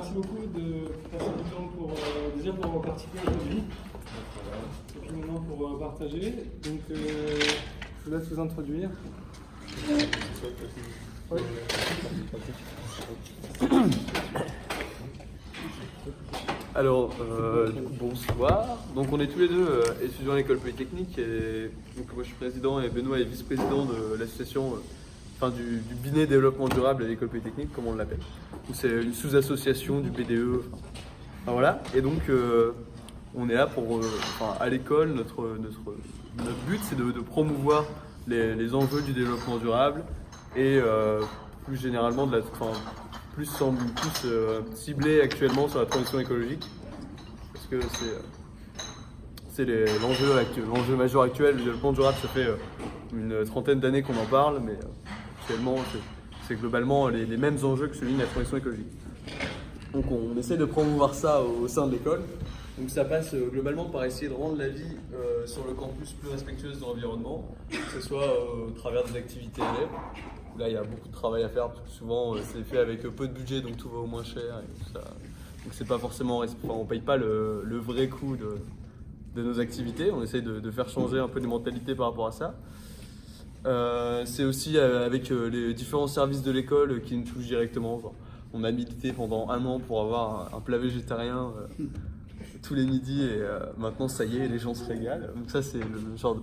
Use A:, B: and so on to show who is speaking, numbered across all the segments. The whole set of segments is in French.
A: merci beaucoup de passer du temps pour, déjà pour participer aujourd'hui. Et puis maintenant pour partager. Donc, je vous laisse vous introduire. Oui.
B: Alors, bonsoir. Donc, on est tous les deux étudiants à l'école polytechnique. Et donc, moi, je suis président et Benoît est vice-président de l'association, du Binet Développement Durable à l'école polytechnique, comme on l'appelle. C'est une sous-association du BDE. Enfin, voilà. Et donc, on est là pour, à l'école, notre but, c'est de promouvoir les enjeux du développement durable et plus généralement plus ciblé actuellement sur la transition écologique, parce que c'est l'enjeu majeur actuel. Le développement durable, ça fait une trentaine d'années qu'on en parle, mais actuellement c'est globalement les mêmes enjeux que celui de la transition écologique. Donc on essaie de promouvoir ça au sein de l'école. Donc ça passe globalement par essayer de rendre la vie sur le campus plus respectueuse de l'environnement, que ce soit au travers des activités élèves. Là, il y a beaucoup de travail à faire parce que souvent c'est fait avec peu de budget, donc tout va au moins cher. Et tout ça. Donc c'est pas forcément, on paye pas le vrai coût de nos activités. On essaie de faire changer un peu les mentalités par rapport à ça. C'est aussi avec les différents services de l'école qui nous touchent directement. Genre, on a milité pendant 1 an pour avoir un plat végétarien tous les midis et maintenant ça y est, les gens se régalent. Donc ça c'est le genre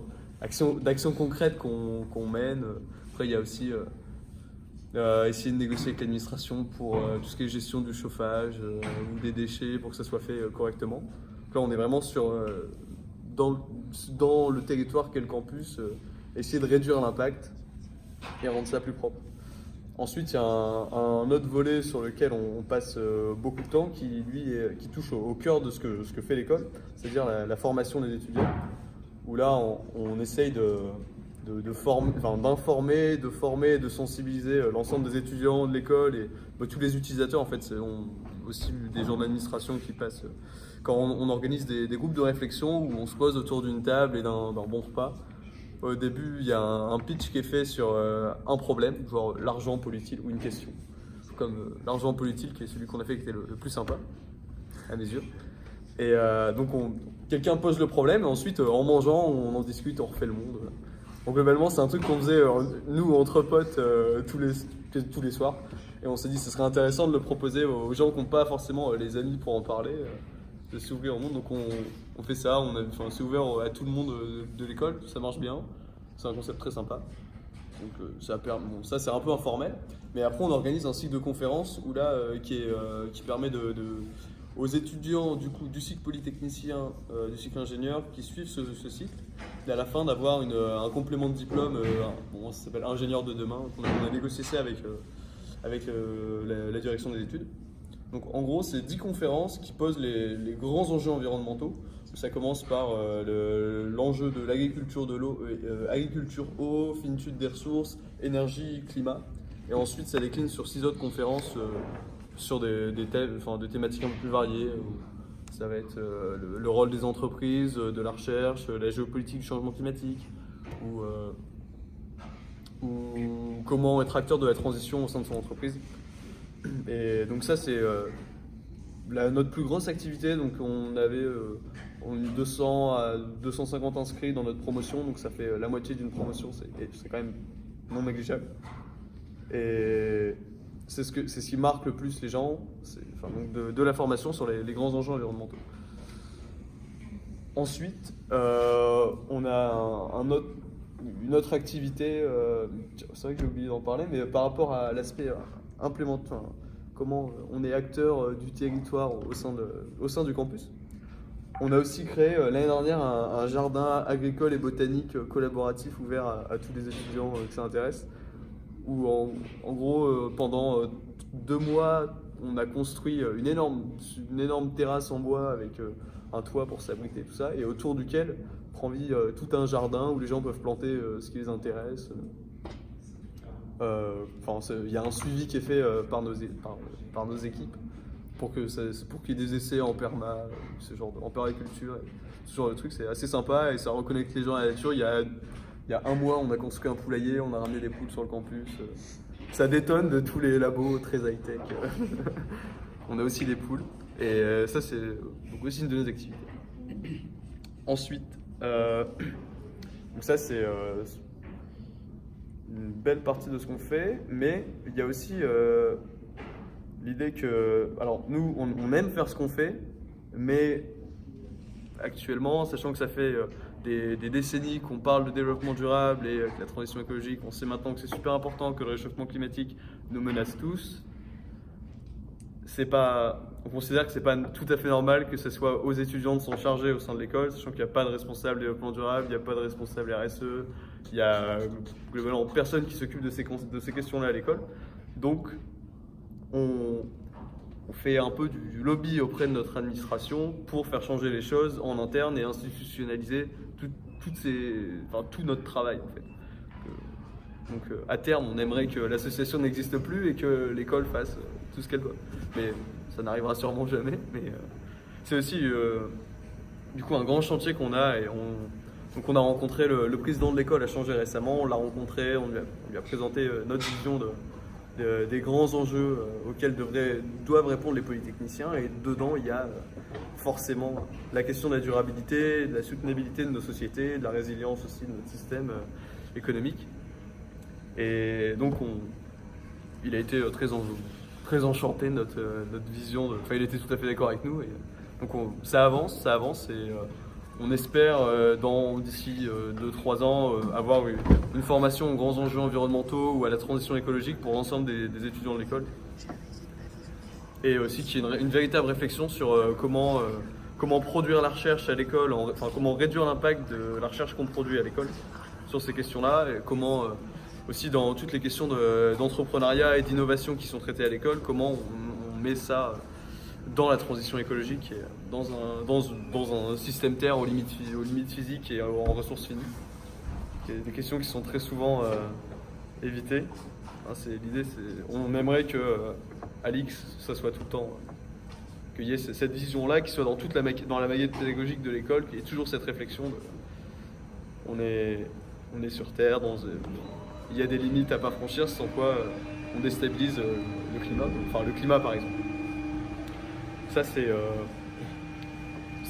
B: d'action concrète qu'on mène. Après il y a aussi essayer de négocier avec l'administration pour tout ce qui est gestion du chauffage ou des déchets pour que ça soit fait correctement. Donc là on est vraiment dans le territoire qu'est le campus, essayer de réduire l'impact et rendre ça plus propre. Ensuite, il y a un autre volet sur lequel on passe beaucoup de temps qui touche au cœur de ce que fait l'école, c'est-à-dire la formation des étudiants, où là on essaye d'informer, de former, de sensibiliser l'ensemble des étudiants de l'école et tous les utilisateurs. En fait, c'est aussi des gens de l'administration qui passent quand on organise des groupes de réflexion où on se pose autour d'une table et d'un bon repas. Au début, il y a un pitch qui est fait sur un problème, genre l'argent pollue-t-il, ou une question. Comme l'argent pollue-t-il, qui est celui qu'on a fait qui était le plus sympa, à mes yeux. Et donc, quelqu'un pose le problème, et ensuite, en mangeant, on en discute, on refait le monde. Donc, globalement, c'est un truc qu'on faisait, nous, entre potes, tous les soirs. Et on s'est dit, ce serait intéressant de le proposer aux gens qui n'ont pas forcément les amis pour en parler, de s'ouvrir au monde. Donc, on fait ça, c'est ouvert à tout le monde de l'école, ça marche bien. C'est un concept très sympa. Donc, ça, c'est un peu informel. Mais après, on organise un cycle de conférences où là, qui permet aux étudiants du cycle polytechnicien, du cycle ingénieur qui suivent ce cycle, et à la fin d'avoir un complément de diplôme, ça s'appelle ingénieur de demain. On a négocié ça avec la direction des études. Donc en gros, c'est 10 conférences qui posent les grands enjeux environnementaux. Ça commence par l'enjeu de l'agriculture de l'eau, agriculture, eau, finitude des ressources, énergie, climat. Et ensuite, ça décline sur 6 autres conférences sur des thématiques un peu plus variées. Ça va être le rôle des entreprises, de la recherche, la géopolitique du changement climatique, ou comment être acteur de la transition au sein de son entreprise. Et donc ça, c'est notre plus grosse activité. Donc on a eu 200 à 250 inscrits dans notre promotion, donc ça fait la moitié d'une promotion, c'est quand même non négligeable. Et c'est ce qui marque le plus les gens, de la formation sur les grands enjeux environnementaux. Ensuite, on a une autre activité, c'est vrai que j'ai oublié d'en parler, mais par rapport à l'aspect comment on est acteur du territoire au sein du campus. On a aussi créé l'année dernière un jardin agricole et botanique collaboratif ouvert à tous les étudiants que ça intéresse, où en gros pendant 2 mois on a construit une énorme terrasse en bois avec un toit pour s'abriter, tout ça, et autour duquel prend vie tout un jardin où les gens peuvent planter ce qui les intéresse. Il y a un suivi qui est fait par nos équipes pour qu'il y ait des essais en en permaculture, ce genre de truc. C'est assez sympa et ça reconnecte les gens à la nature. Il y a 1 mois, on a construit un poulailler, on a ramené des poules sur le campus. Ça détonne de tous les labos très high-tech. On a aussi les poules. Et ça, c'est donc aussi une de nos activités. Ensuite, donc ça, c'est une belle partie de ce qu'on fait. Mais il y a aussi l'idée que... Alors, nous, on aime faire ce qu'on fait. Mais actuellement, sachant que ça fait des décennies qu'on parle de développement durable et de la transition écologique, on sait maintenant que c'est super important, que le réchauffement climatique nous menace tous. On considère que c'est pas tout à fait normal que ce soit aux étudiants de s'en charger au sein de l'école, sachant qu'il n'y a pas de responsable développement durable, il n'y a pas de responsable RSE, il y a globalement personne qui s'occupe de ces questions-là à l'école. Donc, on fait un peu du lobby auprès de notre administration pour faire changer les choses en interne et institutionnaliser tout notre travail en fait. Donc à terme, on aimerait que l'association n'existe plus et que l'école fasse tout ce qu'elle doit. Mais ça n'arrivera sûrement jamais. Mais c'est aussi du coup un grand chantier qu'on a. Donc on a rencontré le président de l'école, a changé récemment. On l'a rencontré, on lui a présenté notre vision des grands enjeux auxquels doivent répondre les polytechniciens. Et dedans, il y a forcément la question de la durabilité, de la soutenabilité de nos sociétés, de la résilience aussi de notre système économique. Et donc, il a été très enchanté de notre vision. Enfin, il était tout à fait d'accord avec nous. Et donc, ça avance. Et on espère, d'ici 2-3 ans, avoir une formation aux grands enjeux environnementaux ou à la transition écologique pour l'ensemble des étudiants de l'école. Et aussi qu'il y ait une véritable réflexion sur comment produire la recherche à l'école, comment réduire l'impact de la recherche qu'on produit à l'école sur ces questions-là, et comment aussi dans toutes les questions d'entrepreneuriat et d'innovation qui sont traitées à l'école, comment on met ça dans la transition écologique et dans un système Terre aux limites physiques et en ressources finies. Des questions qui sont très souvent évitées. L'idée, on aimerait que à l'X, ça soit tout le temps, qu'il y ait cette vision-là qui soit dans la maquette pédagogique de l'école, qu'il y ait toujours cette réflexion on est sur Terre, il y a des limites à ne pas franchir, sans quoi on déstabilise le climat par exemple. Ça, c'est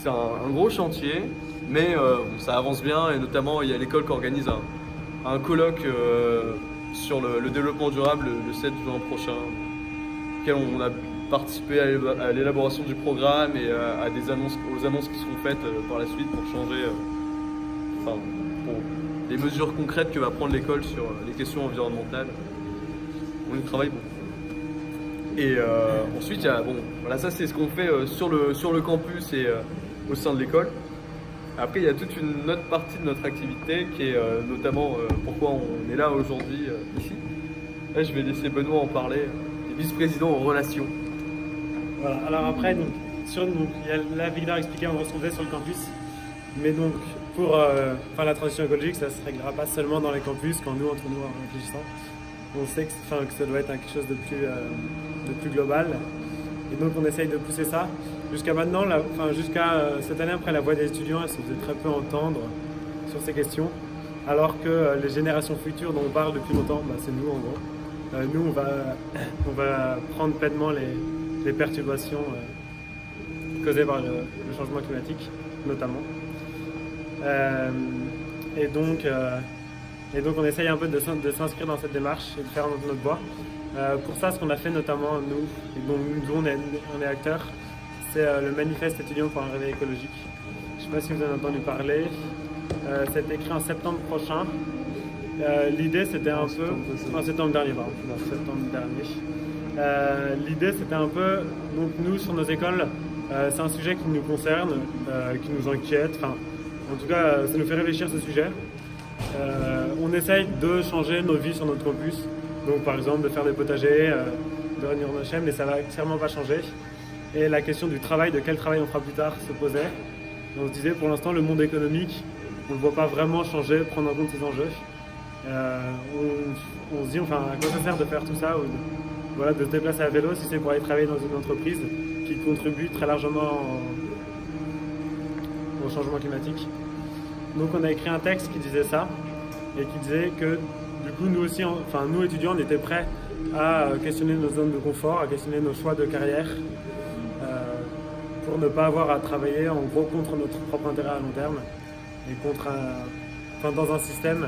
B: un gros chantier, mais ça avance bien, et notamment il y a l'école qui organise un colloque sur le développement durable le 7 juin prochain, auquel on a participé à l'élaboration du programme et aux annonces qui seront faites par la suite pour changer, pour les mesures concrètes que va prendre l'école sur les questions environnementales. On y travaille beaucoup. Et ensuite, ça c'est ce qu'on fait sur le campus et au sein de l'école. Après, il y a toute une autre partie de notre activité qui est notamment pourquoi on est là aujourd'hui ici. Là, je vais laisser Benoît en parler, vice-président aux relations.
A: Voilà, alors après, là, Victor expliquait, on se retrouvait sur le campus. Mais donc, pour la transition écologique, ça ne se réglera pas seulement dans les campus, entre nous, en réfléchissant. On sait que ça doit être quelque chose de plus global. Et donc, on essaye de pousser ça. Jusqu'à maintenant, jusqu'à cette année, après la voix des étudiants, elle se faisait très peu entendre sur ces questions. Alors que les générations futures dont on parle depuis longtemps, c'est nous en gros. Nous, on va prendre pleinement les perturbations causées par le changement climatique, notamment. Et donc, on essaye un peu de s'inscrire dans cette démarche et de faire notre voix. Pour ça, ce qu'on a fait notamment, nous, et dont on est acteurs, c'est le manifeste étudiant pour un réveil écologique. Je ne sais pas si vous en avez entendu parler. Ça a été écrit en septembre prochain. L'idée, c'était un peu... En septembre dernier, pardon. L'idée, c'était un peu... Donc nous, sur nos écoles, c'est un sujet qui nous concerne, qui nous inquiète. En tout cas, ça nous fait réfléchir ce sujet. On essaye de changer nos vies sur notre campus. Donc par exemple, de faire des potagers, de réunir nos chaînes, mais ça ne va clairement pas changer. Et la question du travail, de quel travail on fera plus tard, se posait. Et on se disait, pour l'instant, le monde économique, on ne le voit pas vraiment changer, prendre en compte ces enjeux. On se dit, à quoi ça sert de faire tout ça, de se déplacer à vélo si c'est pour aller travailler dans une entreprise qui contribue très largement au changement climatique. Donc on a écrit un texte qui disait ça, et qui disait que du coup nous aussi, nous étudiants, on était prêts à questionner nos zones de confort, à questionner nos choix de carrière, pour ne pas avoir à travailler en gros contre notre propre intérêt à long terme et dans un système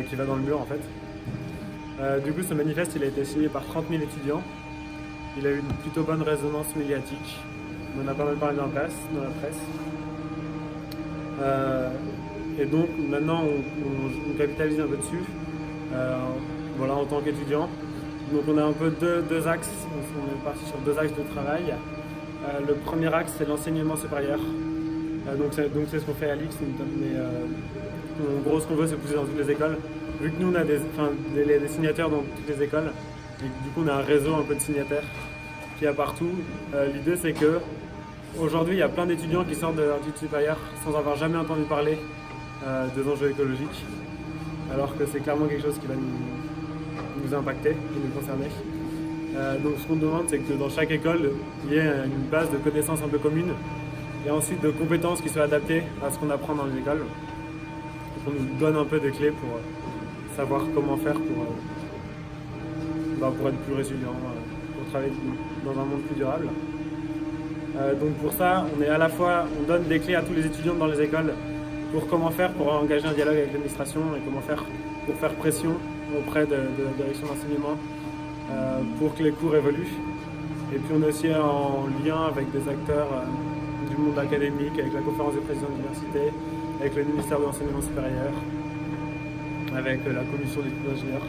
A: qui va dans le mur en fait. Du coup, ce manifeste il a été signé par 30 000 étudiants. Il a eu une plutôt bonne résonance médiatique. On en a pas mal parlé dans la presse. Et donc maintenant on capitalise un peu dessus, voilà, en tant qu'étudiant. Donc on a un peu deux axes, on est parti sur 2 axes de travail. Le premier axe c'est l'enseignement supérieur. Donc c'est ce qu'on fait à l'IX, mais en gros ce qu'on veut c'est pousser dans toutes les écoles. Vu que nous on a des signataires dans toutes les écoles, et du coup on a un réseau un peu de signataires qu'il y a partout. L'idée c'est que aujourd'hui il y a plein d'étudiants qui sortent de leur études supérieures sans avoir jamais entendu parler des enjeux écologiques, alors que c'est clairement quelque chose qui va nous impacter, qui nous concerner. Donc ce qu'on demande c'est que dans chaque école il y ait une base de connaissances un peu commune et ensuite de compétences qui soient adaptées à ce qu'on apprend dans les écoles. Donc on nous donne un peu des clés pour savoir comment faire pour être plus résilient, pour travailler dans un monde plus durable. Donc pour ça, on donne des clés à tous les étudiants dans les écoles pour comment faire pour engager un dialogue avec l'administration et comment faire pour faire pression auprès de la direction d'enseignement pour que les cours évoluent. Et puis on est aussi en lien avec des acteurs du monde académique, avec la conférence des présidents d'université, avec le ministère de l'enseignement supérieur, avec la commission d'études d'ingénieurs,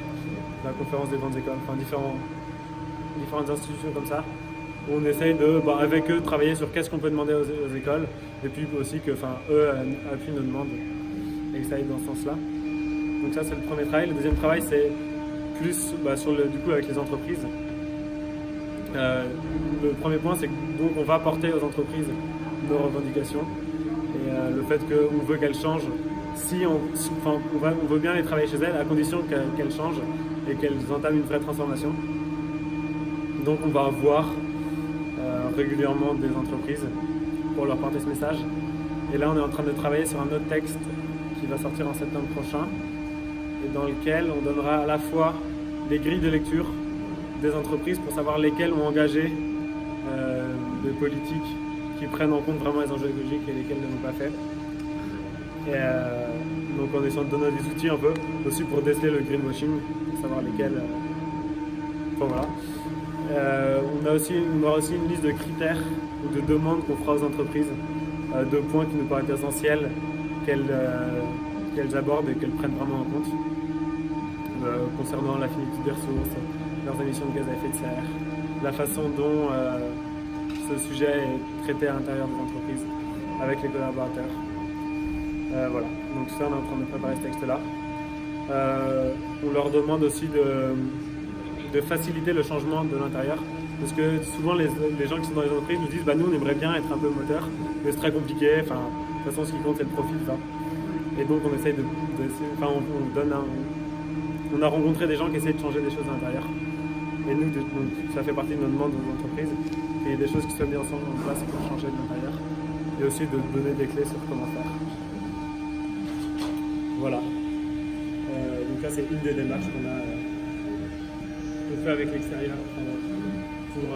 A: la conférence des grandes écoles, enfin différentes institutions comme ça, où on essaye avec eux, travailler sur qu'est-ce qu'on peut demander aux écoles, et puis aussi que eux appuient nos demandes et que ça aille dans ce sens-là. Donc ça c'est le premier travail. Le deuxième travail c'est plus du coup avec les entreprises. Le premier point c'est que donc on va porter aux entreprises nos revendications et le fait qu'on veut qu'elles changent. On veut bien les travailler chez elles à condition qu'elles changent et qu'elles entament une vraie transformation. Donc on va voir régulièrement des entreprises pour leur porter ce message. Et là on est en train de travailler sur un autre texte qui va sortir en septembre prochain et dans lequel on donnera à la fois des grilles de lecture des entreprises pour savoir lesquelles ont engagé des politiques qui prennent en compte vraiment les enjeux écologiques et lesquelles ne l'ont pas fait. Et donc on essaie de donner des outils un peu aussi pour déceler le greenwashing, pour savoir lesquels. Voilà. On aura aussi une liste de critères ou de demandes qu'on fera aux entreprises, de points qui nous paraissent essentiels qu'elles abordent et qu'elles prennent vraiment en compte, concernant la finitude des ressources, leurs émissions de gaz à effet de serre, la façon dont ce sujet est traité à l'intérieur des entreprises avec les collaborateurs. Voilà, donc ça on est en train de préparer ce texte-là. On leur demande aussi de faciliter le changement de l'intérieur, parce que souvent les gens qui sont dans les entreprises nous disent nous on aimerait bien être un peu moteur, mais c'est très compliqué, de toute façon ce qui compte c'est le profit, ça. Et donc on essaye on a rencontré des gens qui essayent de changer des choses à l'intérieur, et nous donc, ça fait partie de notre demande aux entreprises, qu'il y ait des choses qui soient mises ensemble en place pour changer de l'intérieur, et aussi de donner des clés sur comment faire. Voilà. Donc là c'est une des démarches qu'on fait avec l'extérieur pour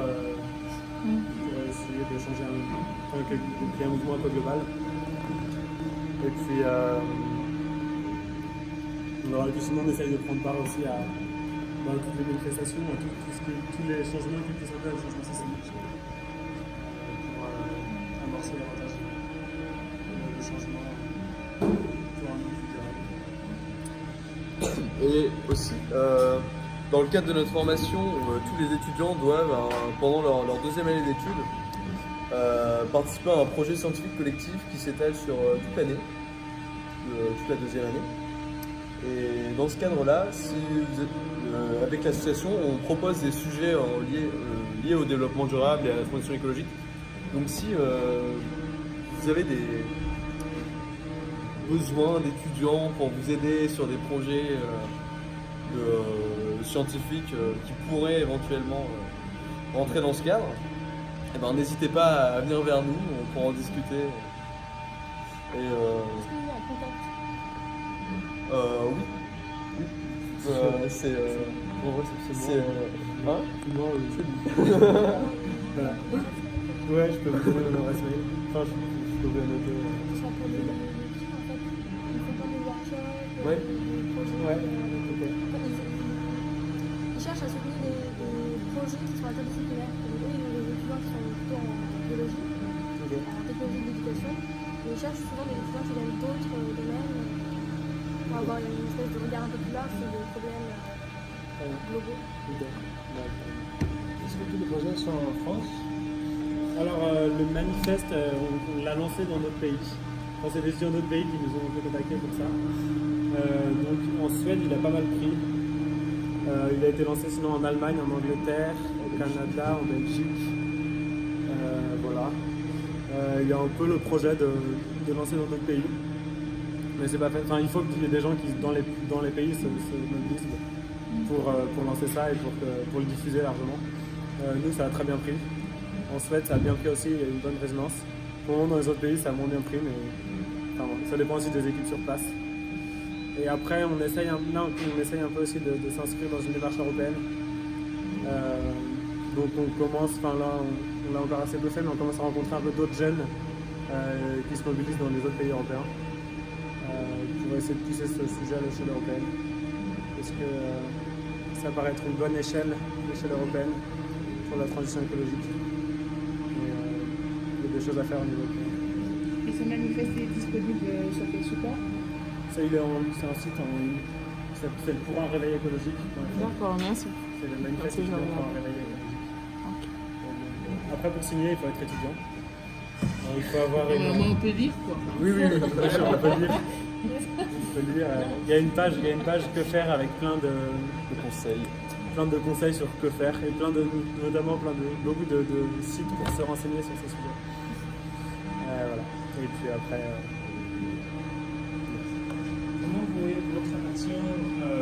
A: essayer de changer qu'il y ait un mouvement un peu global. Et puis sinon on essaye de prendre part aussi à toutes les manifestations, à tous les changements qui puissent être les changements systémiques pour amorcer davantage le changement pour un monde plus durable.
B: Et aussi, dans le cadre de notre formation, tous les étudiants doivent, pendant leur deuxième année d'études, participer à un projet scientifique collectif qui s'étale sur toute l'année, toute la deuxième année. Et dans ce cadre-là, avec l'association, on propose des sujets liés au développement durable et à la transition écologique. Donc si vous avez des besoins d'étudiants pour vous aider sur des projets scientifiques qui pourraient éventuellement rentrer dans ce cadre, n'hésitez pas à venir vers nous, on pourra en discuter. Et,
C: Est-ce que vous êtes en contact?
B: oui. C'est
A: En vrai, c'est
B: C'est.
A: moi.
B: Hein
A: Moi, c'est lui. Voilà. Ouais, je peux vous donner mon adresse mail. Enfin, je peux vous la noter.
C: Ce sera pour des équipes, en fait. Ils font pas des workshops,
B: Ouais.
C: des projets.
A: Ouais.
C: En
A: Ok.
C: fait, ils cherchent à soutenir des projets qui sont interdisciplinaires. Donc, eux, ils ont des étudiants qui sont plutôt en biologie,
A: Ok.
C: en technologie de l'éducation. Mais ils cherchent souvent des étudiants qui viennent d'autres domaines pour avoir une espèce de regard un peu plus large sur des problèmes globaux.
A: Ok.
D: Est-ce que tous les projets sont en France?
A: Alors, le manifeste, on l'a lancé dans d'autres pays. Enfin, c'est des étudiants d'autres pays qui nous ont contactés pour ça. Donc, en Suède, il a pas mal pris. Il a été lancé sinon en Allemagne, en Angleterre, au Canada, en Belgique. Voilà. Il y a un peu le projet de lancer dans d'autres pays. Mais c'est pas fait. Enfin, il faut qu'il y ait des gens qui, dans les pays, se mobilisent pour lancer ça et pour le diffuser largement. Nous, ça a très bien pris. En Suède, ça a bien pris aussi, il y a eu une bonne résonance. Pour le moment, dans les autres pays, ça a moins bien pris, mais enfin, bon, ça dépend aussi des équipes sur place. Et après, on essaye un peu aussi de s'inscrire dans une démarche européenne. Donc on commence, enfin là, on l'a encore assez peu fait, mais on commence à rencontrer un peu d'autres jeunes qui se mobilisent dans les autres pays européens pour essayer de pousser ce sujet à l'échelle européenne. Parce que ça paraît être une bonne échelle, l'échelle européenne, pour la transition écologique. Et, il y a des choses à faire au niveau européen.
E: Et ce manifeste est disponible sur quel support?
A: Ça, c'est un site en ligne. C'est le Pour un réveil écologique.
E: D'accord, merci.
A: C'est le manifeste
E: Merci, je
A: pour
E: regarde.
A: un réveil écologique.
E: Ok.
A: Après, pour signer, il faut être étudiant. Alors, il faut avoir une...
E: Moi, on peut dire quoi.
A: Oui, bien sûr, on peut lire. On peut lire. Il y a une page que faire avec plein de conseils sur que faire et notamment beaucoup de sites pour se renseigner sur ces sujets. Voilà. Et puis après.
D: Comment vous voyez votre action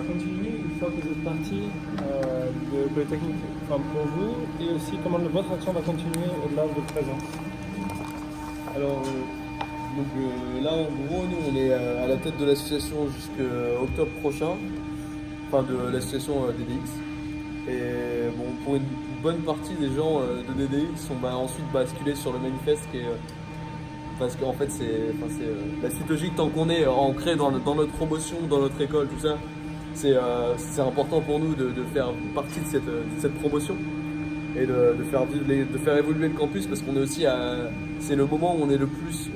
D: continuer une fois que vous êtes parti de Polytechnique, enfin pour vous, et aussi comment votre action va continuer au-delà de votre présence?
B: Alors, là en gros, nous on est à la tête de l'association jusqu'à octobre prochain, enfin de l'association DDX. Et bon, pour une bonne partie des gens de DDX, on va ensuite basculer sur le manifeste parce qu'en fait c'est la suite logique tant qu'on est ancré dans notre promotion, dans notre école, tout ça. C'est important pour nous de faire partie de cette promotion et de faire évoluer le campus parce qu'on est aussi c'est le moment où on est le plus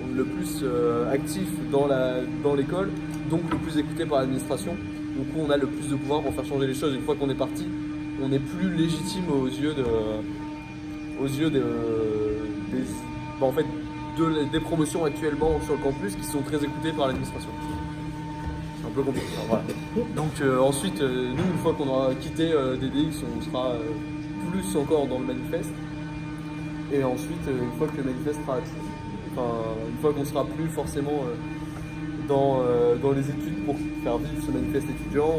B: actif dans l'école, donc le plus écouté par l'administration, donc où on a le plus de pouvoir pour faire changer les choses. Une fois qu'on est parti, on est plus légitime aux yeux des promotions actuellement sur le campus qui sont très écoutées par l'administration. C'est un peu compliqué. Voilà. Donc ensuite, nous, une fois qu'on aura quitté DDX, on sera plus encore dans le manifeste. Et ensuite, une fois que le manifeste sera une fois qu'on sera plus forcément dans les études pour faire vivre ce manifeste étudiant,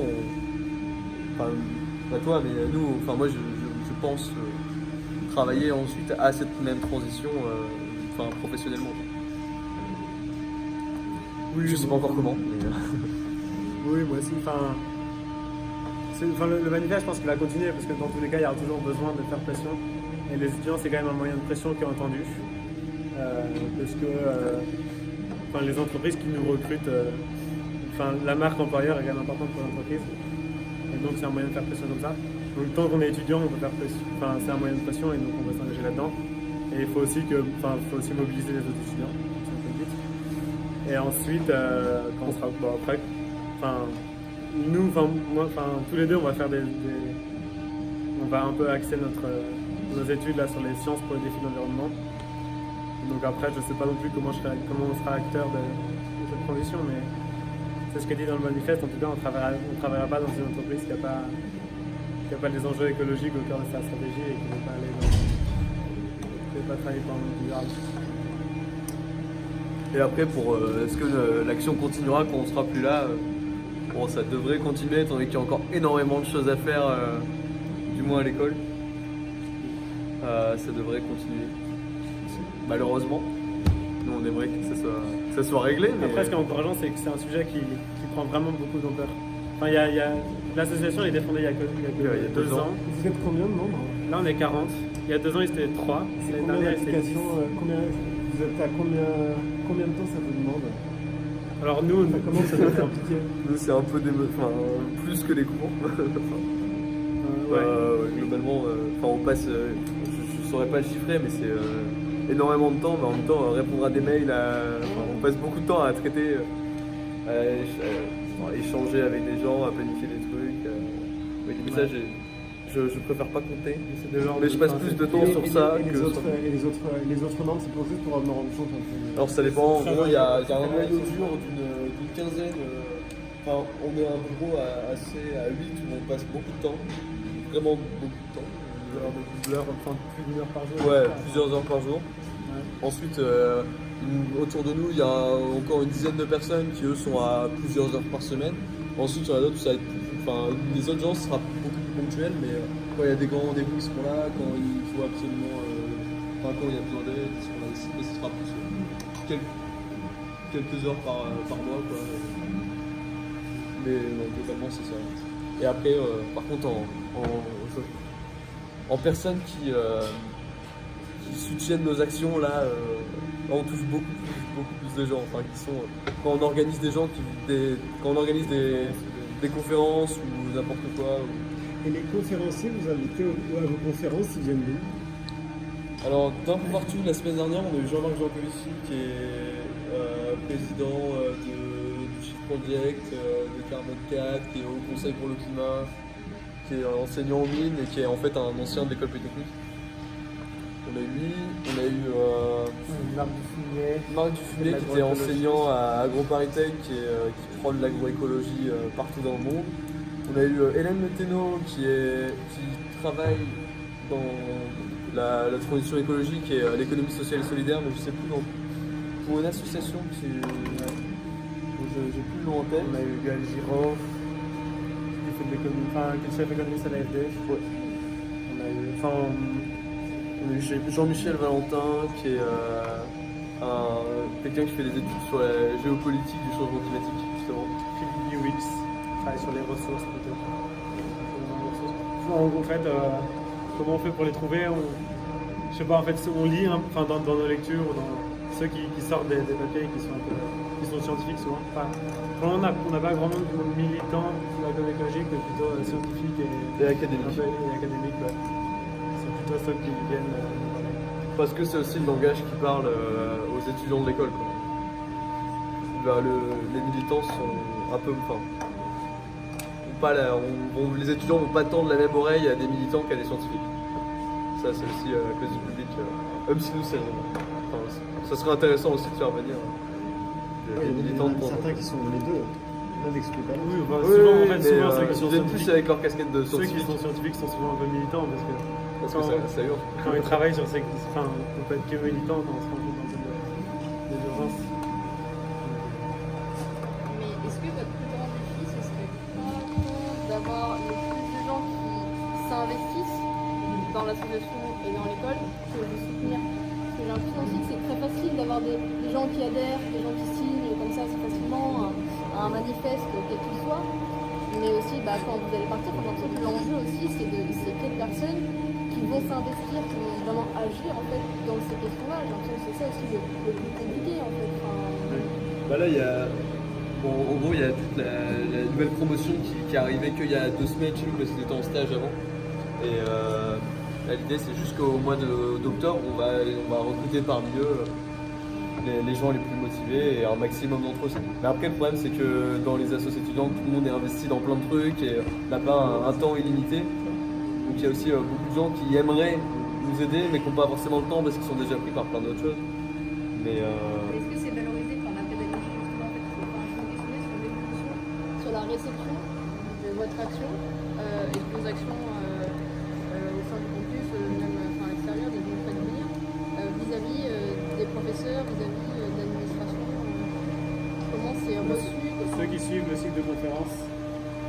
B: pas toi, mais nous, moi je pense travailler ensuite à cette même transition professionnellement.
A: Oui,
B: je sais pas encore comment. Mais...
A: Oui, moi aussi. Le manifeste, je pense qu'il va continuer parce que dans tous les cas, il y aura toujours besoin de faire pression. Et les étudiants, c'est quand même un moyen de pression qui est entendu. Parce que les entreprises qui nous recrutent, la marque employeur est quand même importante pour l'entreprise. Et donc, c'est un moyen de faire pression comme ça. Donc, tant qu'on est étudiant, on peut faire pression. C'est un moyen de pression et donc on va s'engager là-dedans. Et il faut aussi mobiliser les autres étudiants. C'est un peu le but. Et ensuite, quand on sera après, nous, tous les deux, on va faire on va un peu axer nos études là sur les sciences pour les défis de l'environnement. Donc après, je sais pas non plus comment on sera acteur de cette transition, mais c'est ce que dit dans le manifeste. En tout cas, on travaillera pas dans une entreprise qui n'a pas les enjeux écologiques au cœur de sa stratégie et qui ne va pas travailler pour un monde durable.
B: Et après, est-ce que l'action continuera quand on sera plus là? Bon, ça devrait continuer, étant donné qu'il y a encore énormément de choses à faire, du moins à l'école. Ça devrait continuer. Malheureusement. Nous, on aimerait que ça soit réglé. Mais...
A: Après, ce qui est encourageant, c'est que c'est un sujet qui prend vraiment beaucoup d'ampleur. Enfin, l'association elle a été fondée il y a que 2 ans.
D: Vous êtes combien de membres?
A: Là, on est 40. Il y a 2 ans, ils étaient 3. L'année
D: Combien
A: dernière, ils étaient 10.
D: d'applications, vous êtes à combien de temps ça vous demande?
A: Alors, nous,
D: Ça commence à être impliqué.
B: Nous, c'est un peu plus que les cours. Globalement, on passe, je saurais pas le chiffrer, mais c'est énormément de temps, mais en même temps, répondre à des mails, on passe beaucoup de temps à traiter, à échanger avec des gens, à planifier des trucs. Avec des messages, je préfère pas compter, mais je passe plus de temps sur ça que sur...
D: les autres membres, c'est pour juste pour me rendre compte un peu.
B: Alors ça dépend, en gros il y a un noyau dur d'une quinzaine, enfin on est un bureau à 8 où on passe beaucoup de temps, vraiment beaucoup de temps.
A: plus d'une heure par jour.
B: Ouais, plusieurs heures par jour. Ouais. Ensuite, autour de nous, il y a encore une dizaine de personnes qui eux sont à plusieurs heures par semaine. Ensuite, il y en a d'autres où ça va être les autres gens, ce sera beaucoup plus ponctuel, mais quand il y a des grands rendez-vous qui seront là, quand il faut absolument, quand il y a besoin d'aide, ils seront là aussi, mais ce sera plus quelques heures par mois, quoi. Mais globalement, c'est ça. Et après, par contre, en personnes qui soutiennent nos actions, là, on touche beaucoup plus de gens. Enfin, qui sont, quand on organise quand on organise des conférences ou n'importe quoi.
D: Et les conférenciers, vous invitez à vos conférences, ils viennent d'où?
B: Alors, d'un peu partout, la semaine dernière, on a eu Jean-Marc Jancovici qui est président du Shift Project, de Carbone 4, qui est au Conseil pour le climat, qui est enseignant en mine et qui est en fait un ancien de l'école polytechnique. On a eu lui, on a eu Marc Duffinet qui était enseignant à AgroParisTech qui prône l'agroécologie partout dans le monde. On a eu Hélène Le Thénault qui travaille dans la transition écologique et l'économie sociale et solidaire, mais je sais plus pour une association qui j'ai plus le nom en tête.
A: On a eu Gaël Giraud qui fait de l'économie, qui est chef économiste à l'AFD.
B: Ouais. On a eu Jean-Michel Valentin qui est quelqu'un qui fait des études sur la géopolitique du changement climatique justement.
A: Philippe Biwix travaille sur les ressources plutôt. En fait, comment on fait pour les trouver? Je sais pas, en fait, on lit dans nos lectures ou dans ceux qui sortent des papiers qui sont scientifiques souvent. On n'a pas grand monde de militants de l'agroécologique, mais plutôt scientifiques et académiques. Ouais. C'est plutôt ceux qui viennent.
B: Parce que c'est aussi le langage qui parle aux étudiants de l'école. Les militants sont un peu. Les étudiants vont pas tendre la même oreille à des militants qu'à des scientifiques. Ça, c'est aussi à cause du public. Même si nous, ça serait intéressant aussi de faire venir des militants de
D: certains qui sont les deux. L'un n'exclut pas l'autre.
A: Souvent, ceux qui sont
B: scientifiques, plus avec leur casquette de
A: ceux
B: scientifique.
A: qui sont scientifiques sont souvent un peu militants parce que
B: ça hurle.
A: Quand ils travaillent sur ces. On peut être que militant quand on se rend compte des urgences.
C: Mais est-ce que votre plus grand défi, ce serait pas d'avoir le plus de gens qui s'investissent dans l'association et dans l'école que de soutenir? Parce que j'ai l'impression aussi que c'est très facile d'avoir des gens qui adhèrent, des gens qui signent comme ça assez facilement à un manifeste, quel qu'il soit. Mais aussi, quand vous allez partir, j'ai l'impression que l'enjeu aussi, c'est quelles personnes qui vont s'investir, qui vont vraiment agir en fait dans ces questions-là. J'ai l'impression que c'est ça aussi le plus compliqué en fait.
B: Là, il y a. En gros, il y a toute la nouvelle promotion qui est arrivée qu'il y a 2 semaines chez nous, parce que c'était en stage avant. Et l'idée, c'est jusqu'au mois d'octobre, on va recruter parmi eux les gens les plus motivés et un maximum d'entre eux. Mais après, le problème, c'est que dans les associations étudiantes, tout le monde est investi dans plein de trucs et n'a pas un temps illimité. Donc il y a aussi beaucoup de gens qui aimeraient nous aider, mais qui n'ont pas forcément le temps parce qu'ils sont déjà pris par plein d'autres choses. Mais
E: est-ce que c'est valorisé par la pédagogie justement en fait, je me questionner sur l'évolution,
C: sur la réception de votre action et de vos actions au sein du campus, même à l'extérieur, des gens faites venir, vis-à-vis des professeurs, vis-à-vis de l'administration. Comment c'est reçu?
A: Ceux qui suivent le cycle de conférence,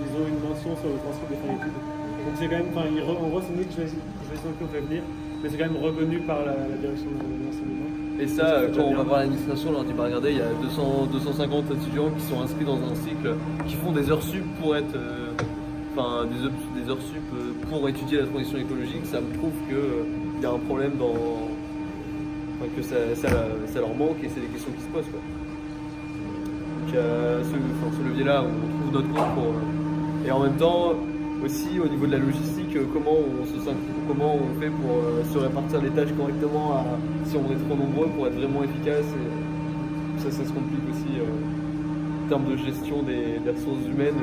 A: ils ont une mention sur le transcript des fins d'études. Donc c'est quand même, en gros, c'est nous qui choisissons qui on fait venir, mais c'est quand même reconnu par la direction de l'enseignement.
B: Et ça, quand on va voir l'administration, on leur dit bah regardez, il y a 250 étudiants qui sont inscrits dans un cycle, qui font des heures sup pour être, des heures sup pour étudier la transition écologique. Ça me prouve qu'il y a un problème que ça leur manque et c'est des questions qui se posent, quoi. Donc ce levier-là, on trouve notre compte et en même temps aussi au niveau de la logistique, comment on fait pour se répartir les tâches correctement si on est trop nombreux pour être vraiment efficace. Et ça se complique aussi en termes de gestion des ressources humaines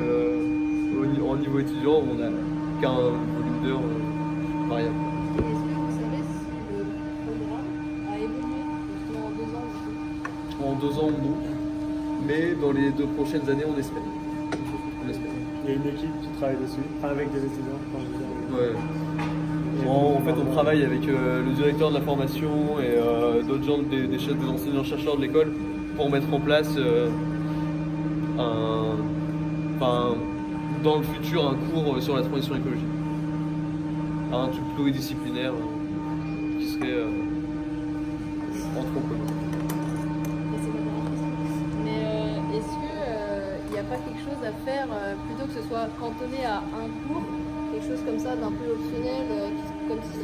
B: au niveau étudiant où on n'a qu'un volume d'heures variable.
C: Et est-ce que vous savez si le programme a évolué justement en 2 ans aussi?
B: En 2 ans, non. Mais dans les 2 prochaines années, on espère.
A: Il y a une équipe qui travaille dessus, enfin avec des étudiants. Enfin, je veux dire,
B: Ouais. En fait, on travaille avec le directeur de la formation et d'autres gens, des enseignants-chercheurs de l'école pour mettre en place dans le futur un cours sur la transition écologique. Un truc pluridisciplinaire qui serait entre commun.
C: Mais est-ce qu'il n'y a pas quelque chose à faire plutôt que ce soit cantonné à un cours, quelque chose comme ça d'un peu optionnel, comme si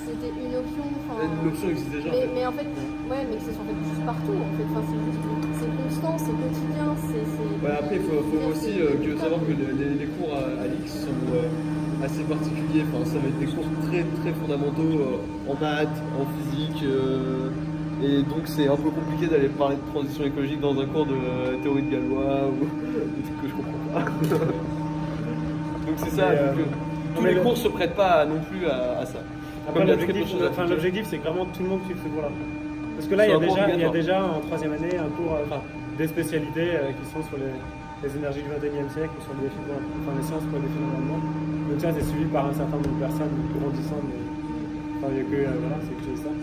C: c'était une option.
B: L'option existe déjà.
C: Mais en fait, ouais, mais que c'est en fait juste partout. En fait, c'est constant, c'est quotidien,
B: Ouais, après, il faut aussi savoir que les cours à l'X sont assez particuliers. Enfin, ça va être des cours très très fondamentaux en maths, en physique. Et donc c'est un peu compliqué d'aller parler de transition écologique dans un cours de théorie de Galois ou des trucs que je comprends pas. Donc c'est ça, tous les cours se prêtent pas non plus à ça.
A: Après, l'objectif, c'est que vraiment tout le monde suive ce cours-là. Parce que là, il y a déjà en 3e année un cours, des spécialités qui sont sur les énergies du 21e siècle, sur les sciences pour les défis de l'environnement. Donc ça, c'est suivi par un certain nombre de personnes grandissantes. Il n'y a que c'est que ça.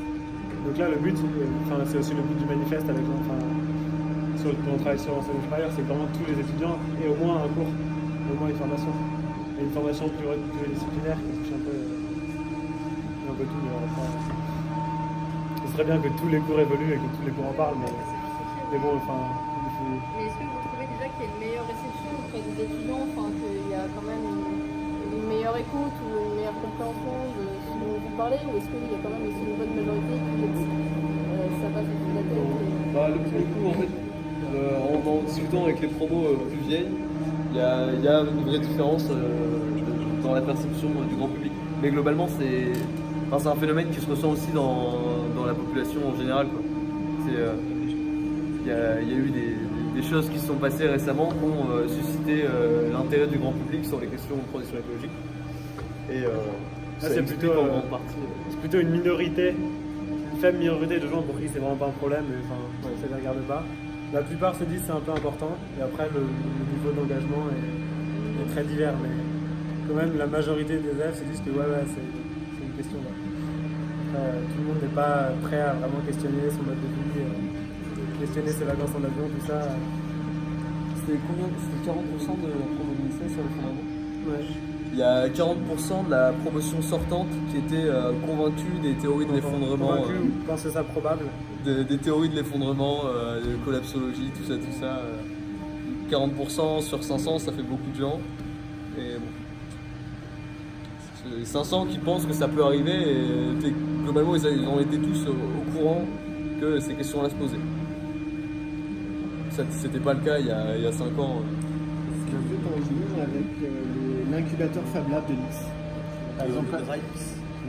A: Donc là, le but, c'est aussi le but du manifeste avec sur on travaille sur l'enseignement supérieur, c'est vraiment tous les étudiants et au moins un cours, au moins une formation. Et une formation pluridisciplinaire qui touche un peu tout. Ce serait bien que tous les cours évoluent et que tous les cours en parlent, mais bon,
C: Mais est-ce que vous trouvez déjà qu'il y a une meilleure réception auprès des étudiants, qu'il y a quand même une meilleure écoute ou une meilleure compréhension de ce dont vous parlez, ou est-ce qu'il y a quand même aussi une bonne majorité qui ça passe au-dessus de la tête
B: Le coup, en fait, en discutant avec les promos plus vieilles, il y a une vraie différence dans la perception du grand public. Mais globalement, c'est un phénomène qui se ressent aussi dans la population en général, quoi. Il y a eu des choses qui se sont passées récemment qui ont suscité l'intérêt du grand public sur les questions de transition écologique. Et
A: c'est plutôt
B: en grande partie.
A: C'est plutôt une minorité, une faible minorité de gens pour qui c'est vraiment pas un problème, mais ça ne les regarde pas. La plupart se disent c'est un peu important, et après le niveau d'engagement est très divers, mais quand même la majorité des élèves se disent que c'est une question. Tout le monde n'est pas prêt à vraiment questionner son mode de vie, questionner ses vacances en avion, tout ça.
B: C'était combien? C'était 40% de la promo de lycée sur le fondament?
A: Ouais.
B: Il y a 40% de la promotion sortante qui était convaincue des théories de l'effondrement.
A: Pensez ça probable.
B: Des théories de l'effondrement, de collapsologie, tout ça. 40% sur 500, ça fait beaucoup de gens. Et bon. 500 qui pensent que ça peut arriver et globalement ils ont été tous au courant que ces questions-là se posaient. C'était pas le cas il y a 5 ans.
F: C'est un peu en lien avec l'incubateur Fab Lab de Nice. Par exemple,
B: RIPES.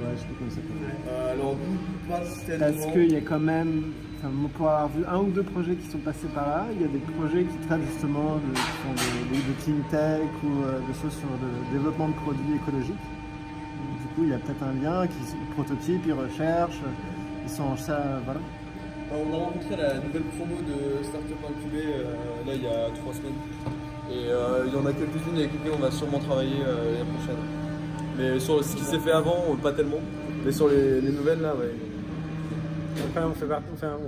F: Ouais, je sais pas comment ça s'appelle.
B: Alors pas
F: Parce qu'il y a quand même, pour avoir vu 1 ou 2 projets qui sont passés par là, il y a des projets qui traitent justement de clean tech ou de choses sur le développement de produits écologiques. Du coup, il y a peut-être un lien, ils prototypent, ils recherchent, ils sont en ça, voilà.
B: On a rencontré la nouvelle promo de Startup Incubé là il y a 3 semaines. Et il y en a quelques-unes avec lesquelles on va sûrement travailler l'année prochaine. Mais sur ce qui s'est fait avant, pas tellement. Mais sur les nouvelles là, ouais.
A: Après, on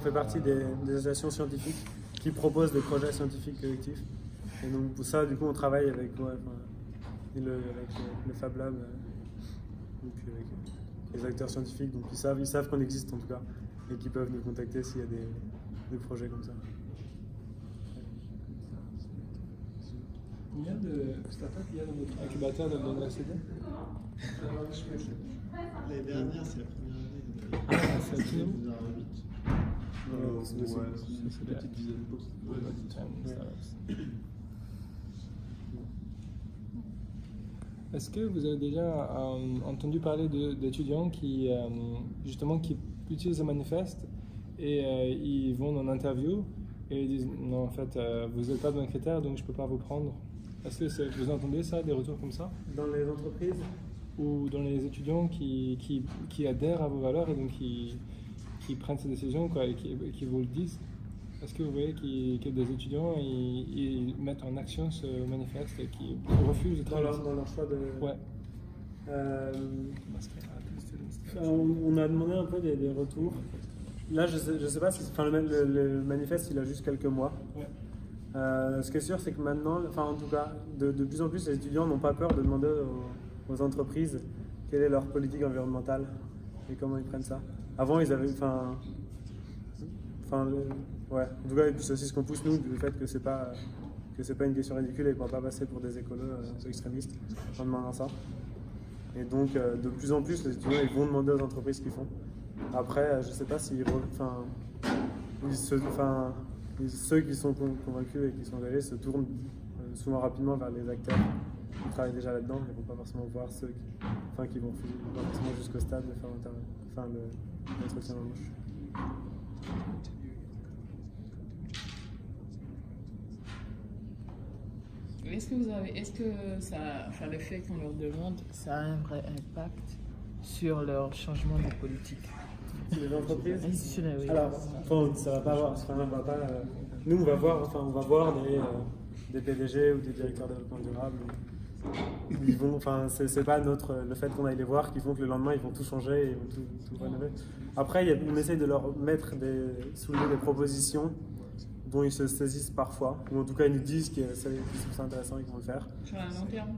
A: fait partie des associations scientifiques qui proposent des projets scientifiques collectifs. Et donc pour ça, du coup, on travaille avec le Fab Lab. Donc, les acteurs scientifiques, donc ils savent qu'on existe en tout cas, et qu'ils peuvent nous contacter s'il y a des projets comme ça.
D: Combien de startups il y a dans votre incubateur de l'université?
F: L'année dernière, c'est la première année.
D: Ah, c'est à Toulouse.
F: Il y en aura 8.
D: C'est une petite dizaine de postes. Est-ce que vous avez déjà entendu parler d'étudiants qui, justement, qui utilisent le manifeste et ils vont en interview et ils disent non, en fait, vous n'êtes pas dans les critères donc je ne peux pas vous prendre? Est-ce que vous entendez ça, des retours comme ça?
A: Dans les entreprises,
D: Ou dans les étudiants qui adhèrent à vos valeurs et donc qui prennent ces décisions quoi, et qui vous le disent? Est-ce que vous voyez que des étudiants ils mettent en action ce manifeste et qui refusent de travailler?
A: dans leur choix de...
D: Ouais.
A: On a demandé un peu des retours. Là, je sais pas si... Enfin, le manifeste, il a juste quelques mois.
D: Ouais.
A: Ce qui est sûr, c'est que maintenant, enfin en tout cas, de plus en plus, les étudiants n'ont pas peur de demander aux entreprises quelle est leur politique environnementale et comment ils prennent ça. Avant, ils avaient... ouais. En tout cas, et puis c'est aussi ce qu'on pousse nous, du fait que c'est pas une question ridicule et qu'on va pas passer pour des écolos un peu extrémistes en demandant ça. Et donc, de plus en plus, les étudiants ils vont demander aux entreprises ce qu'ils font. Après, je sais pas s'ils... ceux qui sont convaincus et qui sont engagés se tournent souvent rapidement vers les acteurs qui travaillent déjà là-dedans. Ils ne vont pas forcément voir ceux qui vont pas forcément jusqu'au stade de faire l'entretien d'embauche.
G: Est-ce que ça, enfin, le fait qu'on leur demande, ça a un vrai impact sur leur changement de politique?
A: Les entreprises
G: Institutionnelles, oui.
A: Alors, ça va pas avoir. Nous, on va voir des PDG ou des directeurs de développement durable. Ils vont, c'est pas le fait qu'on aille les voir qui font que le lendemain ils vont tout changer et ils vont tout rénover. Après, on essaye de leur soulever des propositions dont ils se saisissent parfois, ou en tout cas ils nous disent qu'ils trouvent ça intéressant et qu'ils vont le faire.
G: Sur un long terme?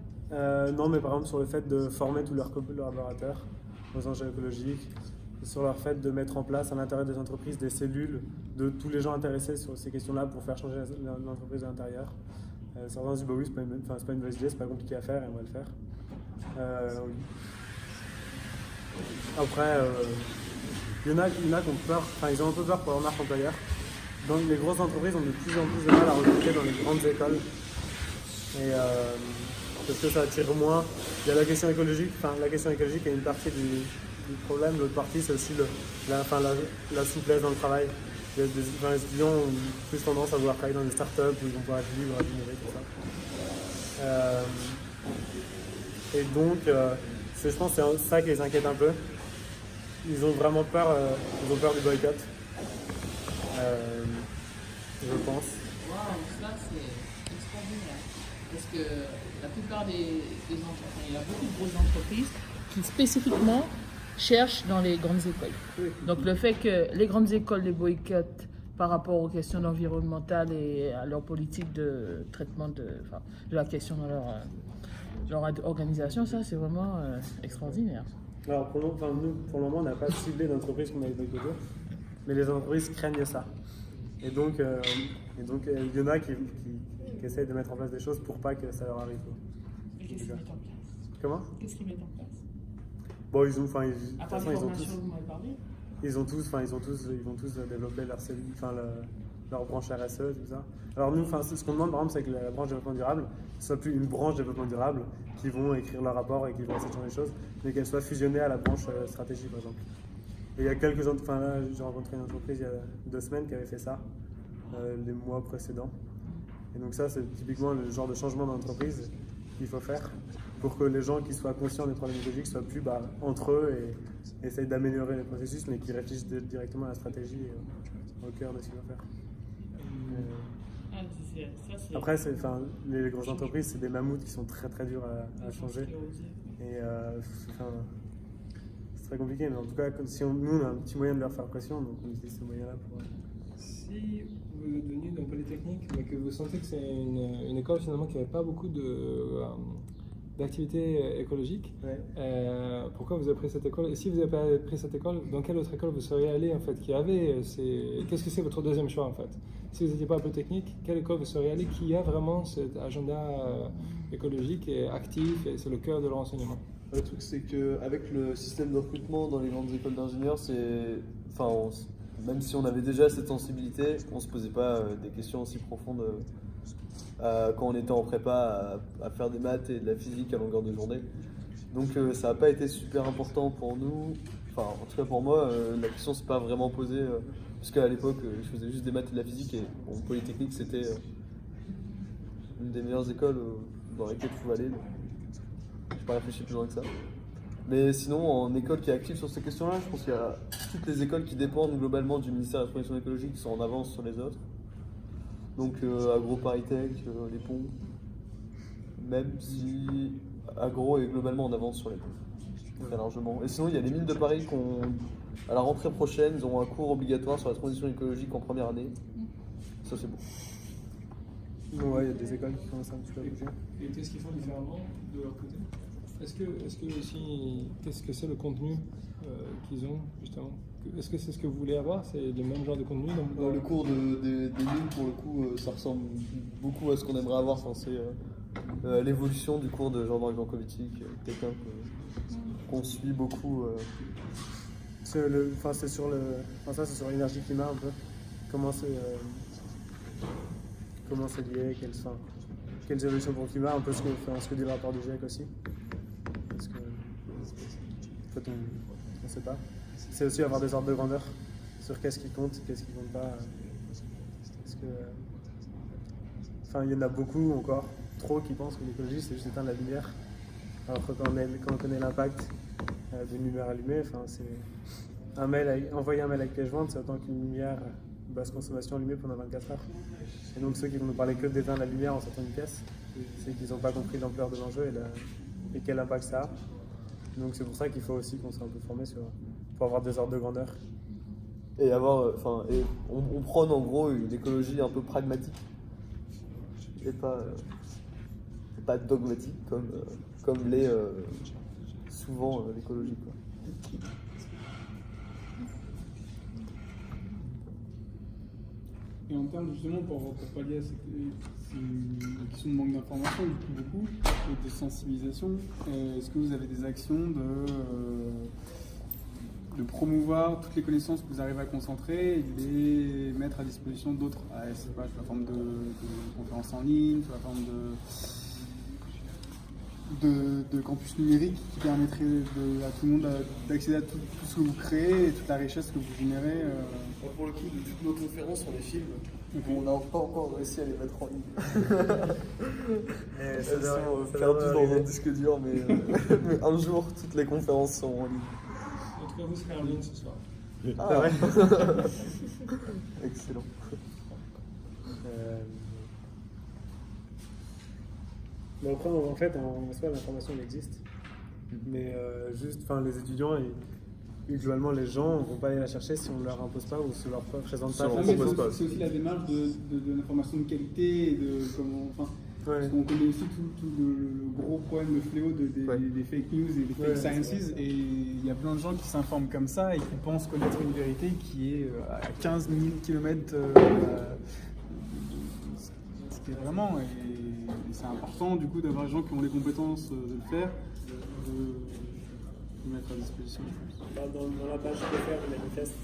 A: Non, mais par exemple sur le fait de former tous leurs collaborateurs aux enjeux écologiques, sur leur fait de mettre en place à l'intérieur des entreprises des cellules de tous les gens intéressés sur ces questions-là pour faire changer l'entreprise de l'intérieur. Certains disent bah oui, c'est pas une mauvaise idée, c'est pas compliqué à faire et on va le faire. Oui. Après, il y en a qui ont peur, ils ont un peu peur pour leur marque employeur. Donc les grosses entreprises ont de plus en plus de mal à recruter dans les grandes écoles. Et parce que ça attire moins. Il y a la question écologique, est une partie du problème. L'autre partie, c'est aussi la souplesse dans le travail. Les étudiants ont plus tendance à vouloir travailler dans des startups où ils vont pouvoir être libres, innover, tout ça. Et donc, je pense que c'est ça qui les inquiète un peu. Ils ont vraiment peur, du boycott. Je pense.
G: Waouh, ça c'est extraordinaire. Parce que la plupart des entreprises, il y a beaucoup de grosses entreprises qui spécifiquement cherchent dans les grandes écoles. Donc le fait que les grandes écoles les boycottent par rapport aux questions environnementales et à leur politique de traitement de la question dans leur organisation, ça c'est vraiment extraordinaire.
A: Alors nous, pour le moment, on n'a pas ciblé d'entreprises qu'on avait boycottées, mais les entreprises craignent ça. Et donc, il y en a qui essayent de mettre en place des choses pour pas que ça leur arrive.
G: Et qu'est-ce qu'ils mettent en place?
A: Comment?
G: Qu'est-ce qu'ils mettent en place?
A: Bon,
G: À part les formations, vous m'avez parlé.
A: ils vont tous développer leur cellule, leur branche RSE, tout ça. Alors nous, ce qu'on demande par exemple, c'est que la branche développement durable ne soit plus une branche développement durable qui vont écrire leur rapport et qui vont essayer de changer les choses, mais qu'elle soit fusionnée à la branche stratégie, par exemple. Et il y a quelques là, j'ai rencontré une entreprise il y a 2 semaines qui avait fait ça, les mois précédents. Et donc ça, c'est typiquement le genre de changement d'entreprise qu'il faut faire pour que les gens qui soient conscients des problèmes écologiques soient plus entre eux et essayent d'améliorer les processus, mais qui réfléchissent directement à la stratégie au cœur de ce qu'ils vont faire. Après, les grosses entreprises, c'est des mammouths qui sont très très durs à changer. Et c'est très compliqué, mais en tout cas, si nous on a un petit moyen de leur faire pression, donc on utilise ce moyen-là pour...
D: Si vous êtes venu dans Polytechnique, mais que vous sentez que c'est une école finalement qui n'avait pas beaucoup d'activités écologiques.
F: Ouais.
D: Pourquoi vous avez pris cette école? Et si vous n'avez pas pris cette école, dans quelle autre école vous seriez allé en fait? Qu'est-ce que c'est votre deuxième choix en fait? Si vous n'étiez pas un peu technique, quelle école vous seriez allé qui a vraiment cet agenda écologique et actif et c'est le cœur de leur enseignement?
B: Le truc, c'est qu'avec le système de recrutement dans les grandes écoles d'ingénieurs, même si on avait déjà cette sensibilité, on ne se posait pas des questions aussi profondes quand on était en prépa à faire des maths et de la physique à longueur de journée. Donc ça n'a pas été super important pour nous. Enfin, en tout cas pour moi, la question ne s'est pas vraiment posée. Puisqu'à l'époque, je faisais juste des maths et de la physique. Et bon, Polytechnique, c'était une des meilleures écoles dans lesquelles je pouvais aller. Donc, je n'ai pas réfléchi plus loin que ça. Mais sinon, en école qui est active sur ces questions-là, je pense qu'il y a toutes les écoles qui dépendent globalement du ministère de la Transition écologique qui sont en avance sur les autres. Donc Agro-Paritech, les ponts, même si Agro est globalement en avance sur les ponts, très largement. Et sinon, il y a les mines de Paris à la rentrée prochaine, ils ont un cours obligatoire sur la transition écologique en première année. Ça, c'est bon.
F: Ouais, il y a des écoles qui commencent un petit peu à bouger.
D: Et qu'est-ce qu'ils font différemment de leur côté? Est-ce que aussi, qu'est-ce que c'est le contenu qu'ils ont justement? Est-ce que c'est ce que vous voulez avoir? C'est le même genre de contenu
B: Dans le cours des mines, pour le coup, ça ressemble beaucoup à ce qu'on aimerait avoir. Enfin, c'est l'évolution du cours de Jean-Marc Jankovici, quelqu'un qu'on suit beaucoup.
F: C'est sur l'énergie climat un peu. Comment c'est lié, quelles évolutions pour le climat, un peu ce que dit le rapport du GIEC aussi. Parce que en fait on ne sait pas. C'est aussi avoir des ordres de grandeur sur qu'est-ce qui compte pas. Parce que il y en a beaucoup encore, trop, qui pensent que l'écologie c'est juste éteindre la lumière. Alors que quand on connaît l'impact d'une lumière allumée, c'est envoyer un mail avec pièce jointe, c'est autant qu'une lumière basse consommation allumée pendant 24 heures. Et donc ceux qui vont nous parler que d'éteindre la lumière en sortant d'une pièce, c'est qu'ils n'ont pas compris l'ampleur de l'enjeu et quel impact ça a. Donc c'est pour ça qu'il faut aussi qu'on soit un peu formé pour avoir des ordres de grandeur.
B: Et on prône en gros une écologie un peu pragmatique et pas dogmatique comme l'est souvent l'écologie.
H: Et en termes justement, pour pallier à cette question de manque d'information, du coup, beaucoup, et de sensibilisation, est-ce que vous avez des actions de promouvoir toutes les connaissances que vous arrivez à concentrer et de les mettre à disposition d'autres, sous la forme de conférences en ligne, sous la forme de campus numérique qui permettrait à tout le monde d'accéder à tout ce que vous créez et toute la richesse que vous générez.
B: Pour le coup, de toutes nos conférences, on les filme. On n'a pas encore réussi à les mettre en ligne. Elles sont perdues dans un disque dur, mais un jour, toutes les conférences seront en ligne.
D: En tout cas, vous serez en ligne ce soir.
B: Ah ouais. Excellent.
F: Mais après, en fait, en soi, l'information elle existe. Mais les étudiants et globalement les gens ne vont pas aller la chercher si on ne leur impose pas ou si on ne leur présente pas.
H: C'est aussi la démarche de l'information de qualité et de comment. Parce qu'on connaît aussi tout le gros problème, le fléau des fake news et des fake sciences. Et il y a plein de gens qui s'informent comme ça et qui pensent connaître une vérité qui est à 15 000 km. C'était vraiment. Et c'est important du coup d'avoir des gens qui ont les compétences de le faire, de mettre à disposition.
A: Dans la page que faire le manifeste,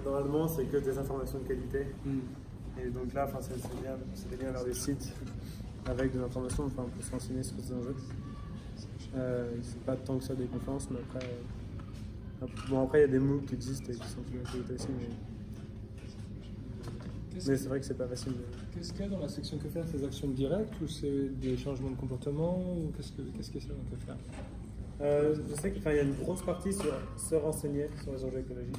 A: normalement c'est que des informations de qualité. Et donc là, c'est des liens vers des sites avec des informations pour se renseigner sur ces enjeux. C'est pas tant que ça des conférences, mais après il y a des MOOC qui existent et qui sont plus qualité aussi. Mais c'est vrai que c'est pas facile.
D: Qu'est-ce qu'il y a dans la section que faire? Ces actions directes ou c'est des changements de comportement ou qu'est-ce que c'est dans que faire?
A: Je sais qu'il y a une grosse partie sur se renseigner sur les enjeux écologiques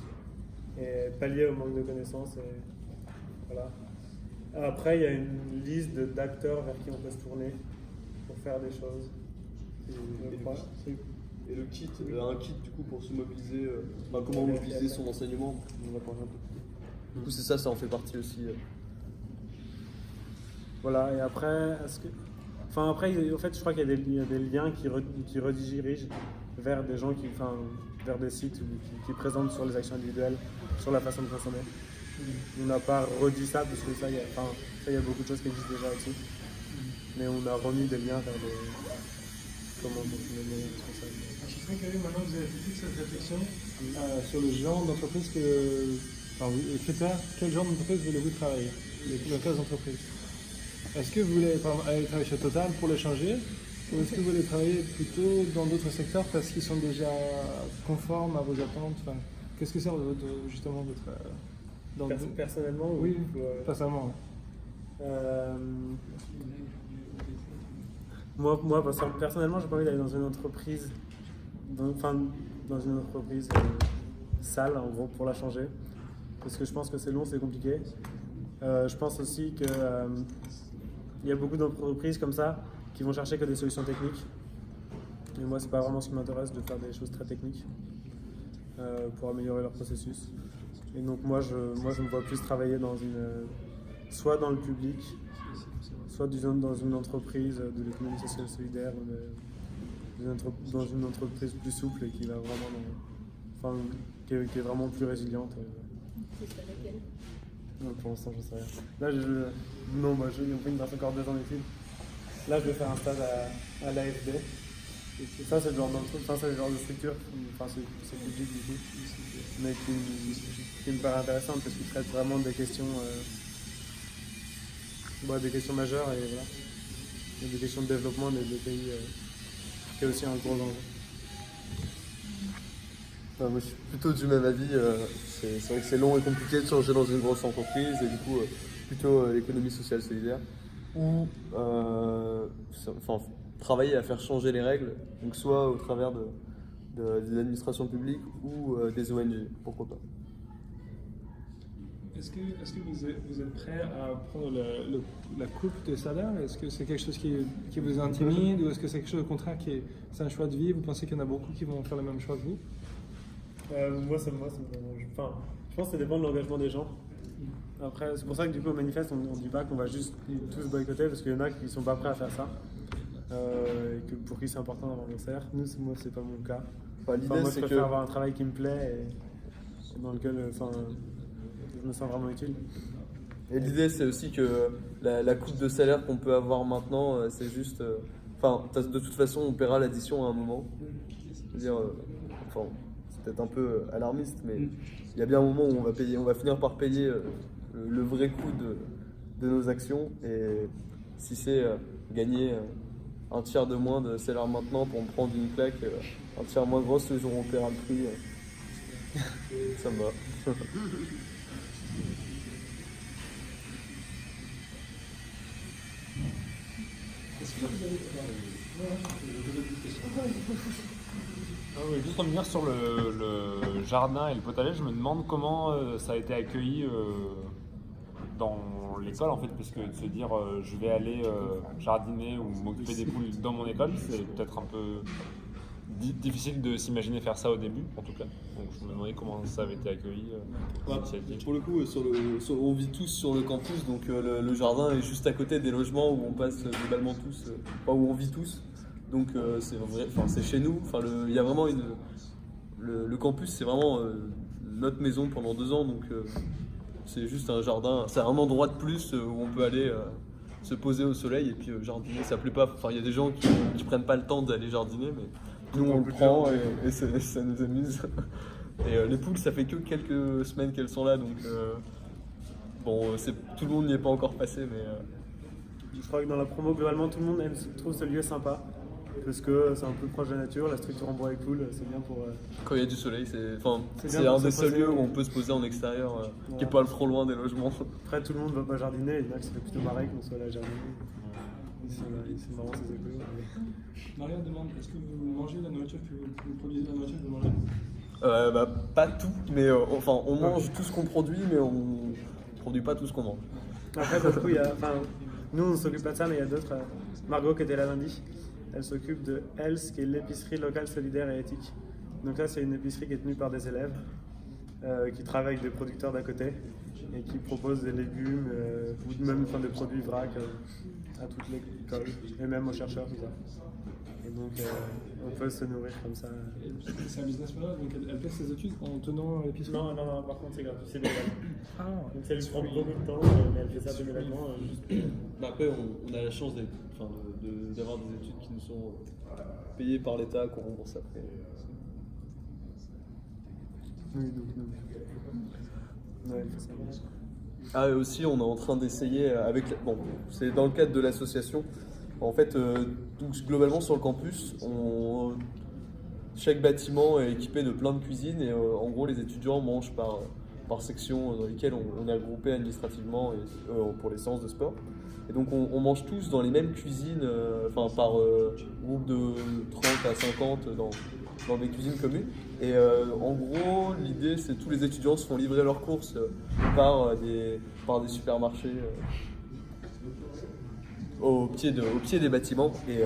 A: et pallier au manque de connaissances. Voilà. Après, il y a une liste d'acteurs vers qui on peut se tourner pour faire des choses.
B: Et le kit, un kit du coup pour se mobiliser, comment mobiliser son enseignement, on va parler un peu. Du coup, c'est ça en fait partie aussi.
A: Voilà, et après, Enfin, après, en fait, je crois qu'il y a des liens qui redirigent vers des gens vers des sites qui présentent sur les actions individuelles, sur la façon de consommer. On n'a pas redit ça parce que il y a beaucoup de choses qui existent déjà aussi. Mais on a remis des liens vers comment consommer de manière responsable.
D: Je suis très curieux maintenant que vous avez fait toute cette réflexion sur le genre d'entreprise les critères, quel genre d'entreprise voulez-vous travailler, dans quelles entreprises? Est-ce que vous voulez par exemple, aller travailler chez Total pour le changer, ou est-ce que vous voulez travailler plutôt dans d'autres secteurs parce qu'ils sont déjà conformes à vos attentes? Qu'est-ce que c'est justement votre...
A: Personnellement,
D: oui, personnellement.
A: Moi, personnellement, j'ai pas envie d'aller dans une entreprise, dans une entreprise sale, en gros, pour la changer. Parce que je pense que c'est long, c'est compliqué. Je pense aussi que il y a beaucoup d'entreprises comme ça qui vont chercher que des solutions techniques. Et moi, c'est pas vraiment ce qui m'intéresse de faire des choses très techniques pour améliorer leur processus. Et donc moi, je me vois plus travailler soit dans le public, soit dans une entreprise de l'économie sociale et solidaire, dans une entreprise plus souple et qui va vraiment qui est vraiment plus résiliente.
C: C'est ça laquelle?
A: Non, pour l'instant, je sais rien. Là, il me reste encore 2 ans d'études. Là, je vais faire un stage à l'AFD. Ça, c'est le genre de structure, c'est public du coup, mais qui me paraît intéressante parce qu'il traite vraiment des questions majeures et voilà. Et des questions de développement des pays qui est aussi un gros enjeu.
B: Moi, je suis plutôt du même avis. C'est vrai que c'est long et compliqué de changer dans une grosse entreprise et du coup, plutôt l'économie sociale solidaire ou travailler à faire changer les règles, donc soit au travers des administrations publiques ou des ONG, pourquoi pas.
D: Est-ce que vous êtes prêt à prendre la coupe de salaire? Est-ce que c'est quelque chose qui vous intimide ou est-ce que c'est quelque chose au contraire c'est un choix de vie? Vous pensez qu'il y en a beaucoup qui vont faire le même choix que vous?
A: Moi, je pense que ça dépend de l'engagement des gens. Après, c'est pour ça que du coup au manifeste, on ne dit pas qu'on va juste tous boycotter parce qu'il y en a qui ne sont pas prêts à faire ça. Et pour qui c'est important d'avoir mon salaire. Moi, c'est pas mon cas.
B: L'idée,
A: moi, je préfère avoir un travail qui me plaît et dans lequel je me sens vraiment utile.
B: Et l'idée, c'est aussi que la coupe de salaire qu'on peut avoir maintenant, c'est juste... de toute façon, on paiera l'addition à un moment. Je veux dire, c'est peut-être un peu alarmiste, mais il y a bien un moment où on va finir par payer le vrai coût de nos actions. Et si c'est gagner un tiers de moins de salaire maintenant pour me prendre une claque, un tiers moins grosse le jour où on paiera le prix, ça me va.
I: Juste revenir sur le jardin et le potager, je me demande comment ça a été accueilli dans l'école en fait, parce que de se dire je vais aller jardiner ou m'occuper des poules dans mon école, c'est peut-être un peu difficile de s'imaginer faire ça au début en tout cas. Donc je me demandais comment ça avait été accueilli.
B: Pour le coup, on vit tous sur le campus, donc le jardin est juste à côté des logements où on passe globalement tous, où on vit tous. Donc c'est chez nous. Il y a vraiment le campus, c'est vraiment notre maison pendant 2 ans. Donc c'est juste un jardin. C'est un endroit de plus où on peut aller se poser au soleil et puis jardiner. Ça plaît pas. Il y a des gens qui prennent pas le temps d'aller jardiner, mais nous on le prend et ça nous amuse. Et les poules, ça fait que quelques semaines qu'elles sont là, donc tout le monde n'y est pas encore passé, mais.
A: Je crois que dans la promo, globalement, tout le monde trouve ce lieu sympa. Parce que c'est un peu proche de la nature, la structure en bois est cool, c'est bien pour...
B: Quand il y a du soleil, c'est
A: bien
B: un
A: pour
B: des
A: se
B: seuls
A: poser.
B: lieux où on peut se poser en extérieur, qui n'est pas trop loin des logements.
A: Après, tout le monde ne va pas jardiner, il y en a qui se fait plutôt marrer qu'on soit là jardiner. C'est marrant ces écolos.
D: Maria demande, est-ce que vous mangez la nourriture que vous produisez la nourriture que vous mangez?
B: Pas tout, mais on mange tout ce qu'on produit, mais on ne produit pas tout ce qu'on mange.
A: Après, du coup, nous on ne s'occupe pas de ça, mais il y a d'autres. Margot qui était là lundi, elle s'occupe de ELS, qui est l'épicerie locale solidaire et éthique. Donc là, c'est une épicerie qui est tenue par des élèves qui travaillent avec des producteurs d'à côté et qui proposent des légumes ou même des produits vrac. à toutes les écoles, et même aux chercheurs, tout ça. Et donc, on peut se nourrir comme ça.
D: Et c'est un business model, donc elle fait ses études en tenant l'épicerie.
A: Non, par contre, c'est gratuit, c'est bénévole.
D: Ah,
A: Donc, ça lui prend beaucoup de temps, mais elle fait ça bénévolement.
B: Bah après, on a la chance d'avoir des études qui nous sont payées par l'État, qu'on rembourse après.
A: Oui, donc, ouais, elle fait ça.
B: Ah, et aussi, on est en train d'essayer avec. Bon, c'est dans le cadre de l'association. En fait, donc, globalement sur le campus, chaque bâtiment est équipé de plein de cuisines et en gros, les étudiants mangent par section dans lesquelles on est regroupé administrativement et, pour les séances de sport. Et donc, on mange tous dans les mêmes cuisines, par groupe de 30 à 50 dans des cuisines communes. Et en gros, l'idée, c'est que tous les étudiants se font livrer leurs courses par des supermarchés au pied des bâtiments. Et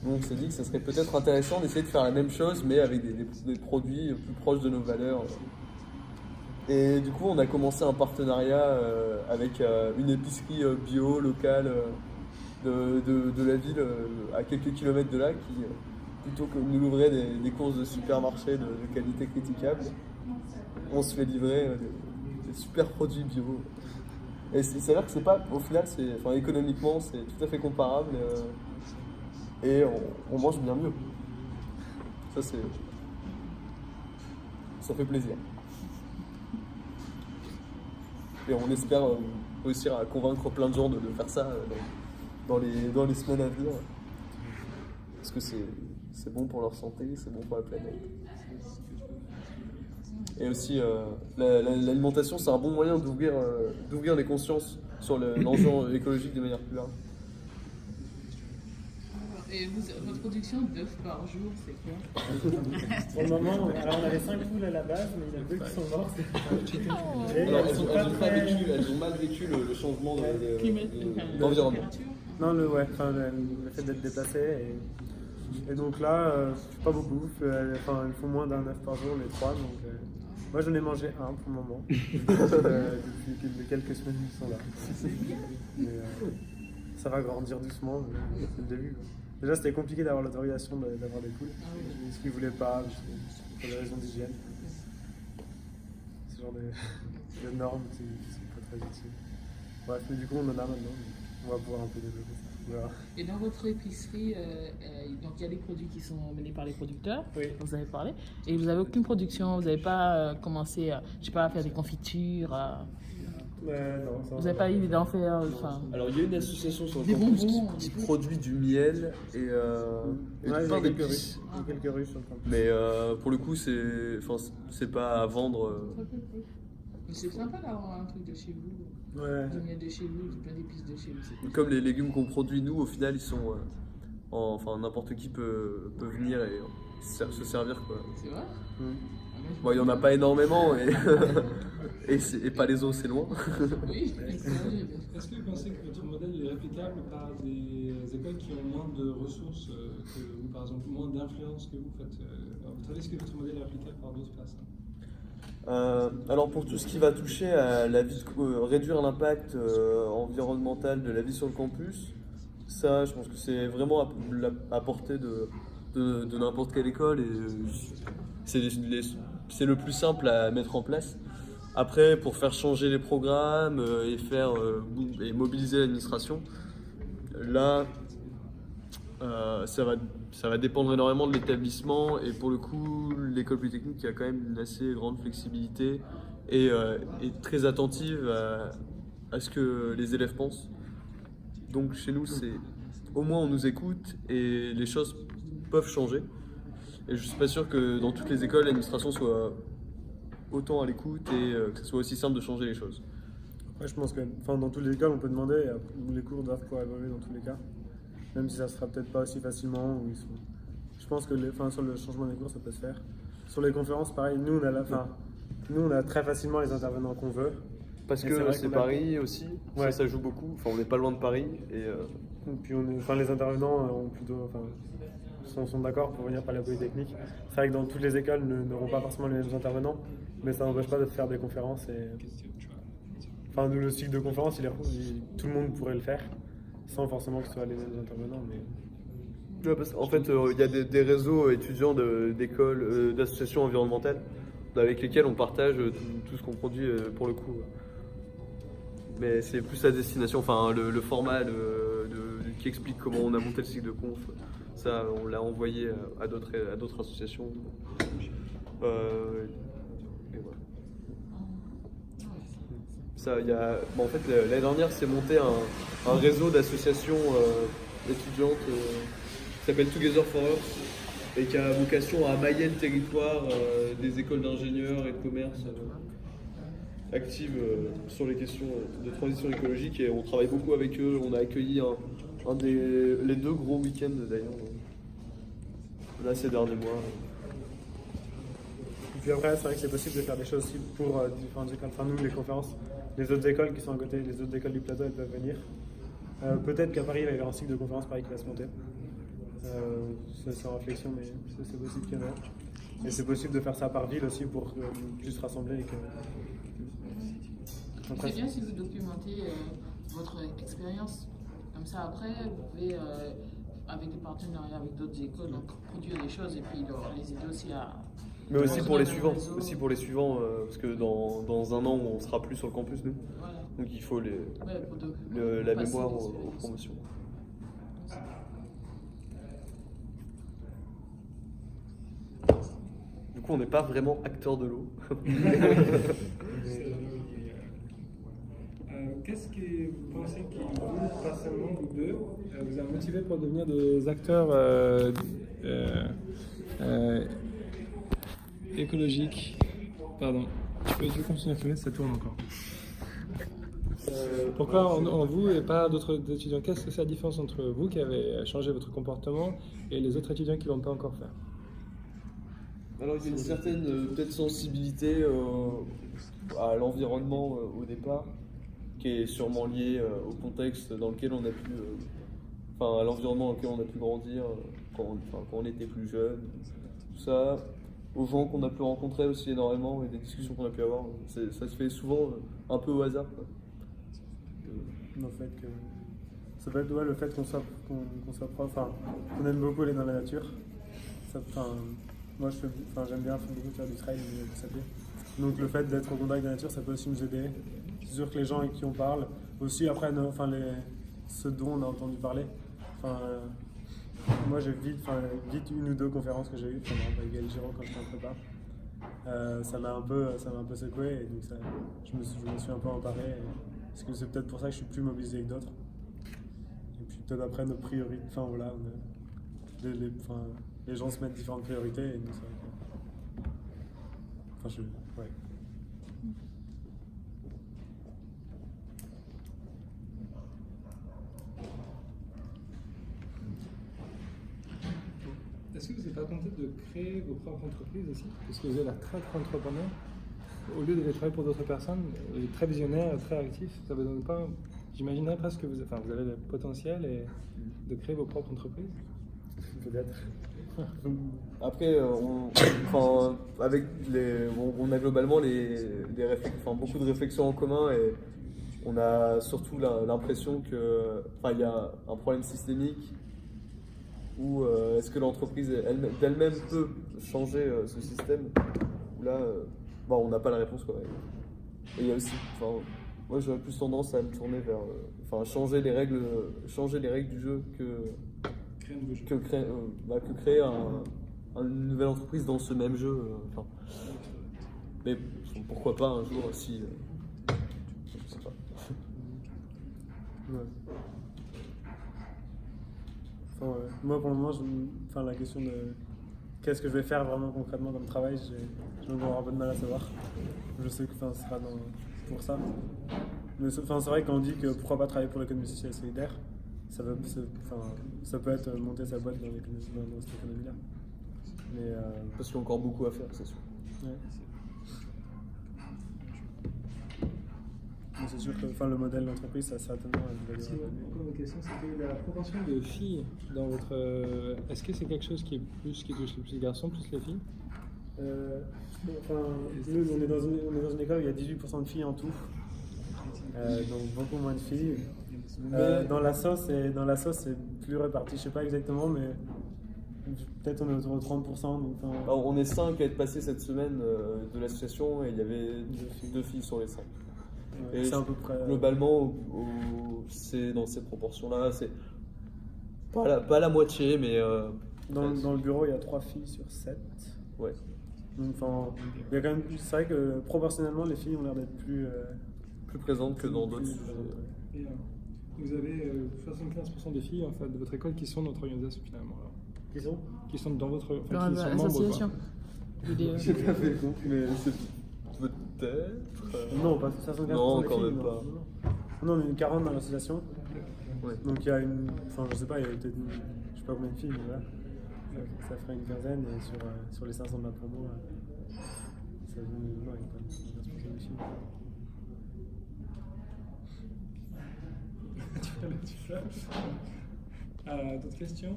B: donc, on s'est dit que ça serait peut-être intéressant d'essayer de faire la même chose, mais avec des produits plus proches de nos valeurs. Et du coup, on a commencé un partenariat avec une épicerie bio locale de la ville à quelques kilomètres de là qui, plutôt que de nous livrer des courses de supermarché de qualité critiquable, on se fait livrer des super produits bio. Et c'est vrai que c'est pas, au final, économiquement, c'est tout à fait comparable et on mange bien mieux. Ça fait plaisir. Et on espère réussir à convaincre plein de gens de faire ça dans les semaines à venir. Parce que c'est bon pour leur santé, c'est bon pour la planète. Et aussi, l'alimentation, c'est un bon moyen d'ouvrir les consciences sur l'enjeu écologique de manière plus large.
G: Et votre production d'œufs par jour, c'est quoi?
A: Pour le moment, alors on avait 5 poules à la base, mais il y en a 2 qui sont mortes.
B: Alors, elles ont mal vécu le changement d'environnement.
A: Non, le fait d'être déplacé. Et donc là, pas beaucoup. Il faut moins d'un œuf par jour, les 3. Donc, moi, j'en ai mangé un pour le moment. Depuis quelques semaines qu'ils sont là. Mais, ça va grandir doucement, c'est le début. Déjà, c'était compliqué d'avoir l'autorisation d'avoir des poules. Ce qu'ils ne voulaient pas, pour des raisons d'hygiène. Ce genre de normes qui ne sont pas très utiles. Bref, mais du coup, on en a maintenant. On va pouvoir un peu développer ça. Voilà.
G: Et dans votre épicerie, donc il y a des produits qui sont menés par les producteurs,
A: Oui.
G: vous avez parlé, et vous n'avez aucune production, vous n'avez pas commencé, à faire des confitures,
A: Non,
G: vous n'avez pas eu d'en faire,
B: Alors, il y a une association sur le
G: Des
B: campus
G: bonbons,
B: qui
G: des
B: produit du miel et
A: il y a
B: plein
A: quelques
B: d'épices.
A: rues. Il y a quelques rues sur le campus.
B: Mais pour le coup, c'est pas à vendre.
G: Mais c'est sympa d'avoir un truc de chez vous,
A: Ouais.
G: du miel de chez vous, plein d'épices de chez vous. c'est cool.
B: Comme les légumes qu'on produit, nous, au final, ils sont. N'importe qui peut venir et se servir, quoi.
G: C'est vrai?
A: Mm.
B: Bon, il n'y en a pas énormément et pas les os, c'est loin.
G: Oui, c'est vrai.
D: Est-ce que vous pensez que votre modèle est réplicable par des écoles qui ont moins de ressources que vous, par exemple, moins d'influence que vous faites à votre avis, est-ce que votre modèle est réplicable par d'autres personnes?
B: Alors pour tout ce qui va toucher à la vie, réduire l'impact environnemental de la vie sur le campus, ça je pense que c'est vraiment à portée de n'importe quelle école et c'est le plus simple à mettre en place. Après, pour faire changer les programmes et mobiliser l'administration, là ça va dépendre énormément de l'établissement et pour le coup, l'école polytechnique a quand même une assez grande flexibilité et est très attentive à ce que les élèves pensent. Donc chez nous, au moins on nous écoute et les choses peuvent changer. Et je suis pas sûr que dans toutes les écoles, l'administration soit autant à l'écoute et que ce soit aussi simple de changer les choses.
A: Après, je pense que dans toutes les écoles, on peut demander, et les cours doivent pouvoir évoluer dans tous les cas. Même si ça ne sera peut-être pas aussi facilement. Je pense que sur le changement des cours, ça peut se faire. Sur les conférences, pareil, nous, on a très facilement les intervenants qu'on veut.
B: Parce
A: Et
B: que c'est Paris aussi,
A: Ouais.
B: ça joue beaucoup. Enfin, on n'est pas loin de Paris. Et
A: puis les intervenants sont d'accord pour venir parler à la Polytechnique. C'est vrai que dans toutes les écoles n'auront pas forcément les mêmes intervenants, mais ça n'empêche pas de faire des conférences. Nous, le cycle de conférences, tout le monde pourrait le faire. sans forcément que ce soit les mêmes intervenants. Mais...
B: Ouais, en fait, il y a des réseaux étudiants d'écoles, d'associations environnementales avec lesquels on partage tout ce qu'on produit pour le coup. Mais c'est plus à destination, enfin le format qui explique comment on a monté le cycle de conf, ça on l'a envoyé à d'autres associations. Et voilà. Ça, en fait, l'année dernière, c'est monté un réseau d'associations étudiantes qui s'appelle Together for Earth et qui a vocation à mailler le territoire des écoles d'ingénieurs et de commerce actives sur les questions de transition écologique, et on travaille beaucoup avec eux. On a accueilli les 2 gros week-ends d'ailleurs là ces derniers mois.
A: Et puis après, c'est vrai que c'est possible de faire des choses aussi pour différentes écoles. Enfin, nous, les conférences, les autres écoles qui sont à côté, les autres écoles du plateau, elles peuvent venir. Peut-être qu'à Paris, il va y avoir un cycle de conférences pareil qui va se monter. C'est en réflexion, mais c'est possible qu'il y en ait. Et c'est possible de faire ça par ville aussi pour juste rassembler.
G: C'est bien si vous documentez votre expérience. Comme ça, après, vous pouvez, avec des partenariats avec d'autres écoles, donc, produire des choses et puis les aider aussi à...
B: Mais aussi pour les suivants, parce que dans un an, on sera plus sur le campus, nous.
G: Voilà.
B: Donc il faut
G: Ouais,
B: la mémoire aux promotions. Du coup, on n'est pas vraiment acteur de l'eau.
D: Qu'est-ce que vous pensez qui, vous, personnellement, vous deux, vous a motivé pour devenir des acteurs écologiques? Pardon, tu peux continuer à filmer, ça tourne encore. Pourquoi en vous et pas d'autres étudiants? Qu'est-ce que c'est la différence entre vous qui avez changé votre comportement et les autres étudiants qui ne l'ont pas encore fait?
B: Alors il y a une certaine peut-être sensibilité à l'environnement au départ, qui est sûrement liée au contexte dans lequel on a pu, à l'environnement dans lequel on a pu grandir quand on était plus jeune, tout ça, aux gens qu'on a pu rencontrer aussi énormément et des discussions qu'on a pu avoir. Ça se fait souvent un peu au hasard, quoi.
A: Le fait que ça peut être le fait qu'on soit prof, qu'on aime beaucoup aller dans la nature. Moi j'aime bien beaucoup faire du trail, du sapé. Donc le fait d'être au contact de la nature, ça peut aussi nous aider. C'est sûr que les gens avec qui on parle, aussi après ceux dont on a entendu parler. Moi j'ai vite 1 ou 2 conférences que j'ai eues avec Gaël Girard quand j'étais en prépa. Ça m'a un peu secoué, et donc je me suis un peu emparé. Parce que c'est peut-être pour ça que je suis plus mobilisé que d'autres. Et puis peut-être après nos priorités, les gens se mettent différentes priorités, et nous ça. Ouais.
D: Est-ce que vous n'êtes pas tenté de créer vos propres entreprises aussi? Parce que vous avez l'air très entrepreneur. Au lieu de travailler pour d'autres personnes, vous êtes très visionnaire, très actif. Ça vous donne pas... J'imaginerais presque que vous avez le potentiel de créer vos propres entreprises.
A: Peut-être.
B: Après, on a globalement beaucoup de réflexions en commun, et on a surtout l'impression qu'il y a un problème systémique où est-ce que l'entreprise d'elle-même peut changer ce système, où là on n'a pas la réponse, quoi. Et il y a aussi, moi j'aurais plus tendance à me tourner vers changer les règles du jeu que créer une nouvelle entreprise dans ce même jeu. Mais pourquoi pas un jour si... je sais pas.
A: Ouais. Moi pour le moment, la question de qu'est-ce que je vais faire vraiment concrètement comme travail, je vais avoir un peu de mal à savoir. Je sais que ce sera pour ça. Mais c'est vrai qu'on dit que pourquoi pas travailler pour l'économie sociale et solidaire, ça peut être monter sa boîte dans cette économie-là. Mais
B: parce qu'il y a encore beaucoup à faire, c'est sûr.
A: Ouais. Mais c'est sûr que le modèle d'entreprise, ça certainement...
D: Encore une question, c'était la proportion de filles dans votre... Est-ce que c'est quelque chose qui touche les garçons plus les filles?
A: Nous, on est dans une école où il y a 18% de filles en tout. Donc beaucoup moins de filles. Dans la sauce, c'est plus réparti. Je sais pas exactement, mais peut-être on est autour de 30%. Donc,
B: Alors, on est 5 à être passés cette semaine de l'association et il y avait 2 filles sur les 5. Et
A: c'est à peu près.
B: Globalement, c'est dans ces proportions-là. C'est pas la moitié, mais.
A: Dans le bureau, il y a 3 filles sur 7.
B: Ouais.
A: Donc, il y a quand même, c'est vrai que proportionnellement, les filles ont l'air d'être plus
B: présentes que dans d'autres sujets.
D: Et, vous avez 75% des filles en fait, de votre école qui sont dans notre organisation finalement. Alors. Qui sont dans votre
G: Dans
D: qui sont membres,
G: l'association.
B: J'ai pas fait le compte, mais c'est peut-être.
A: Non, pas 75%
B: Non,
A: des
B: quand
A: filles.
B: même pas.
A: Non, on est une 40 dans l'association.
B: Ouais.
A: Donc il y a une. Enfin, je sais pas, il y a peut-être. Je sais pas combien de filles, mais voilà. Ça ferait une quinzaine et sur les 500 de la promo, ça fait une quinzaine de filles.
D: D'autres questions?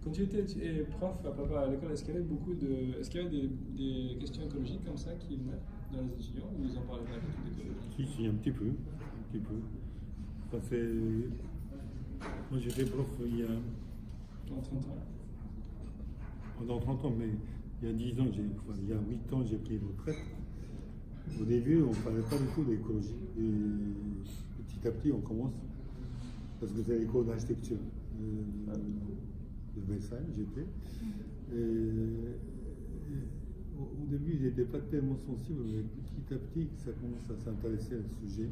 D: Quand tu étais prof à l'école, est-ce qu'il y avait des questions écologiques comme ça qui venaient dans les étudiants ou vous en parlez pas du tout d'écologie?
J: Si, un petit peu. Ça fait... Moi j'étais prof il y a...
D: Dans 30 ans.
J: Pendant 30 ans, mais il y a 10 ans, il y a 8 ans, j'ai pris retraite. Au début, on ne parlait pas du tout d'écologie. Et petit à petit, on commence. Parce que c'est l'école d'architecture de Versailles, j'étais. Au début, je n'étais pas tellement sensible, mais petit à petit, ça commence à s'intéresser au sujet.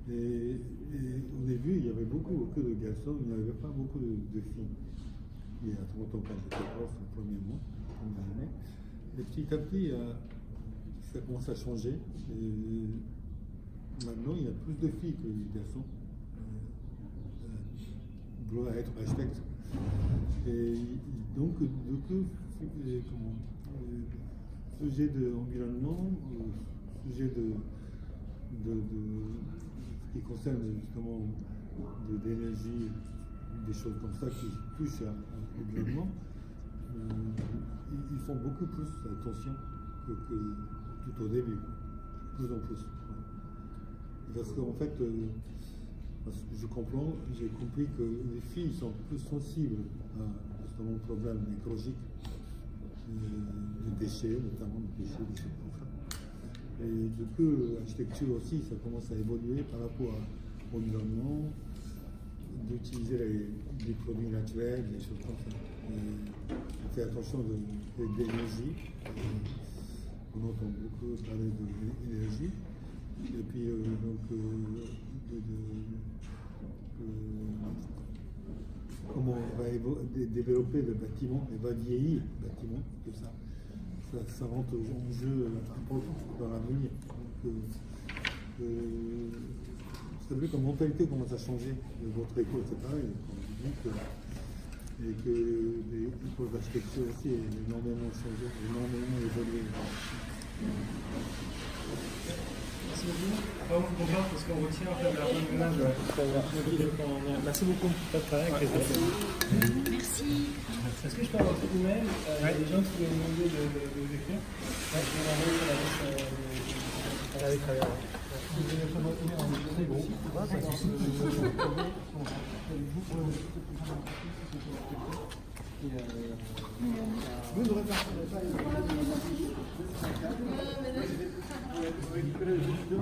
J: Et au début, il y avait beaucoup de garçons, il n'y avait pas beaucoup de filles. Il y a 30 ans, quand j'étais prof, le premier mois, la première année. Et petit à petit, ça commence à changer. Et maintenant, il y a plus de filles que de garçons vouloir être architecte. Et donc, sujet d'environnement, sujet de ce qui concerne justement de l'énergie, des choses comme ça qui touchent à l'environnement, ils font beaucoup plus attention que tout au début, plus en plus. Parce qu'en fait, j'ai compris que les filles sont plus sensibles à justement aux problèmes écologiques, des déchets, notamment des déchets, des choses comme ça. Et du coup, l'architecture aussi, ça commence à évoluer par rapport à l'environnement, d'utiliser des produits naturels, des choses comme ça. Et on fait attention de l'énergie. On entend beaucoup parler de l'énergie. Et puis, comment on va développer le bâtiment, et va vieillir le bâtiment, tout ça. Ça rentre en jeu important dans l'avenir. Vous savez que la mentalité commence à changer. Votre école, c'est pareil. Et que l'école d'architecture aussi est énormément changé, énormément évolué.
D: Merci beaucoup. On vous comprend parce qu'on retient en fait la bonne ménage. Merci beaucoup. Pas de travail.
E: Merci.
D: Est-ce que je peux avoir votre email? Il y a des gens qui veulent demander de vous écrire. Je vais l'envoyer sur la liste.
A: Avec travers.
D: Vous avez votre email en c'est bon.
F: Vous récupérez juste 2.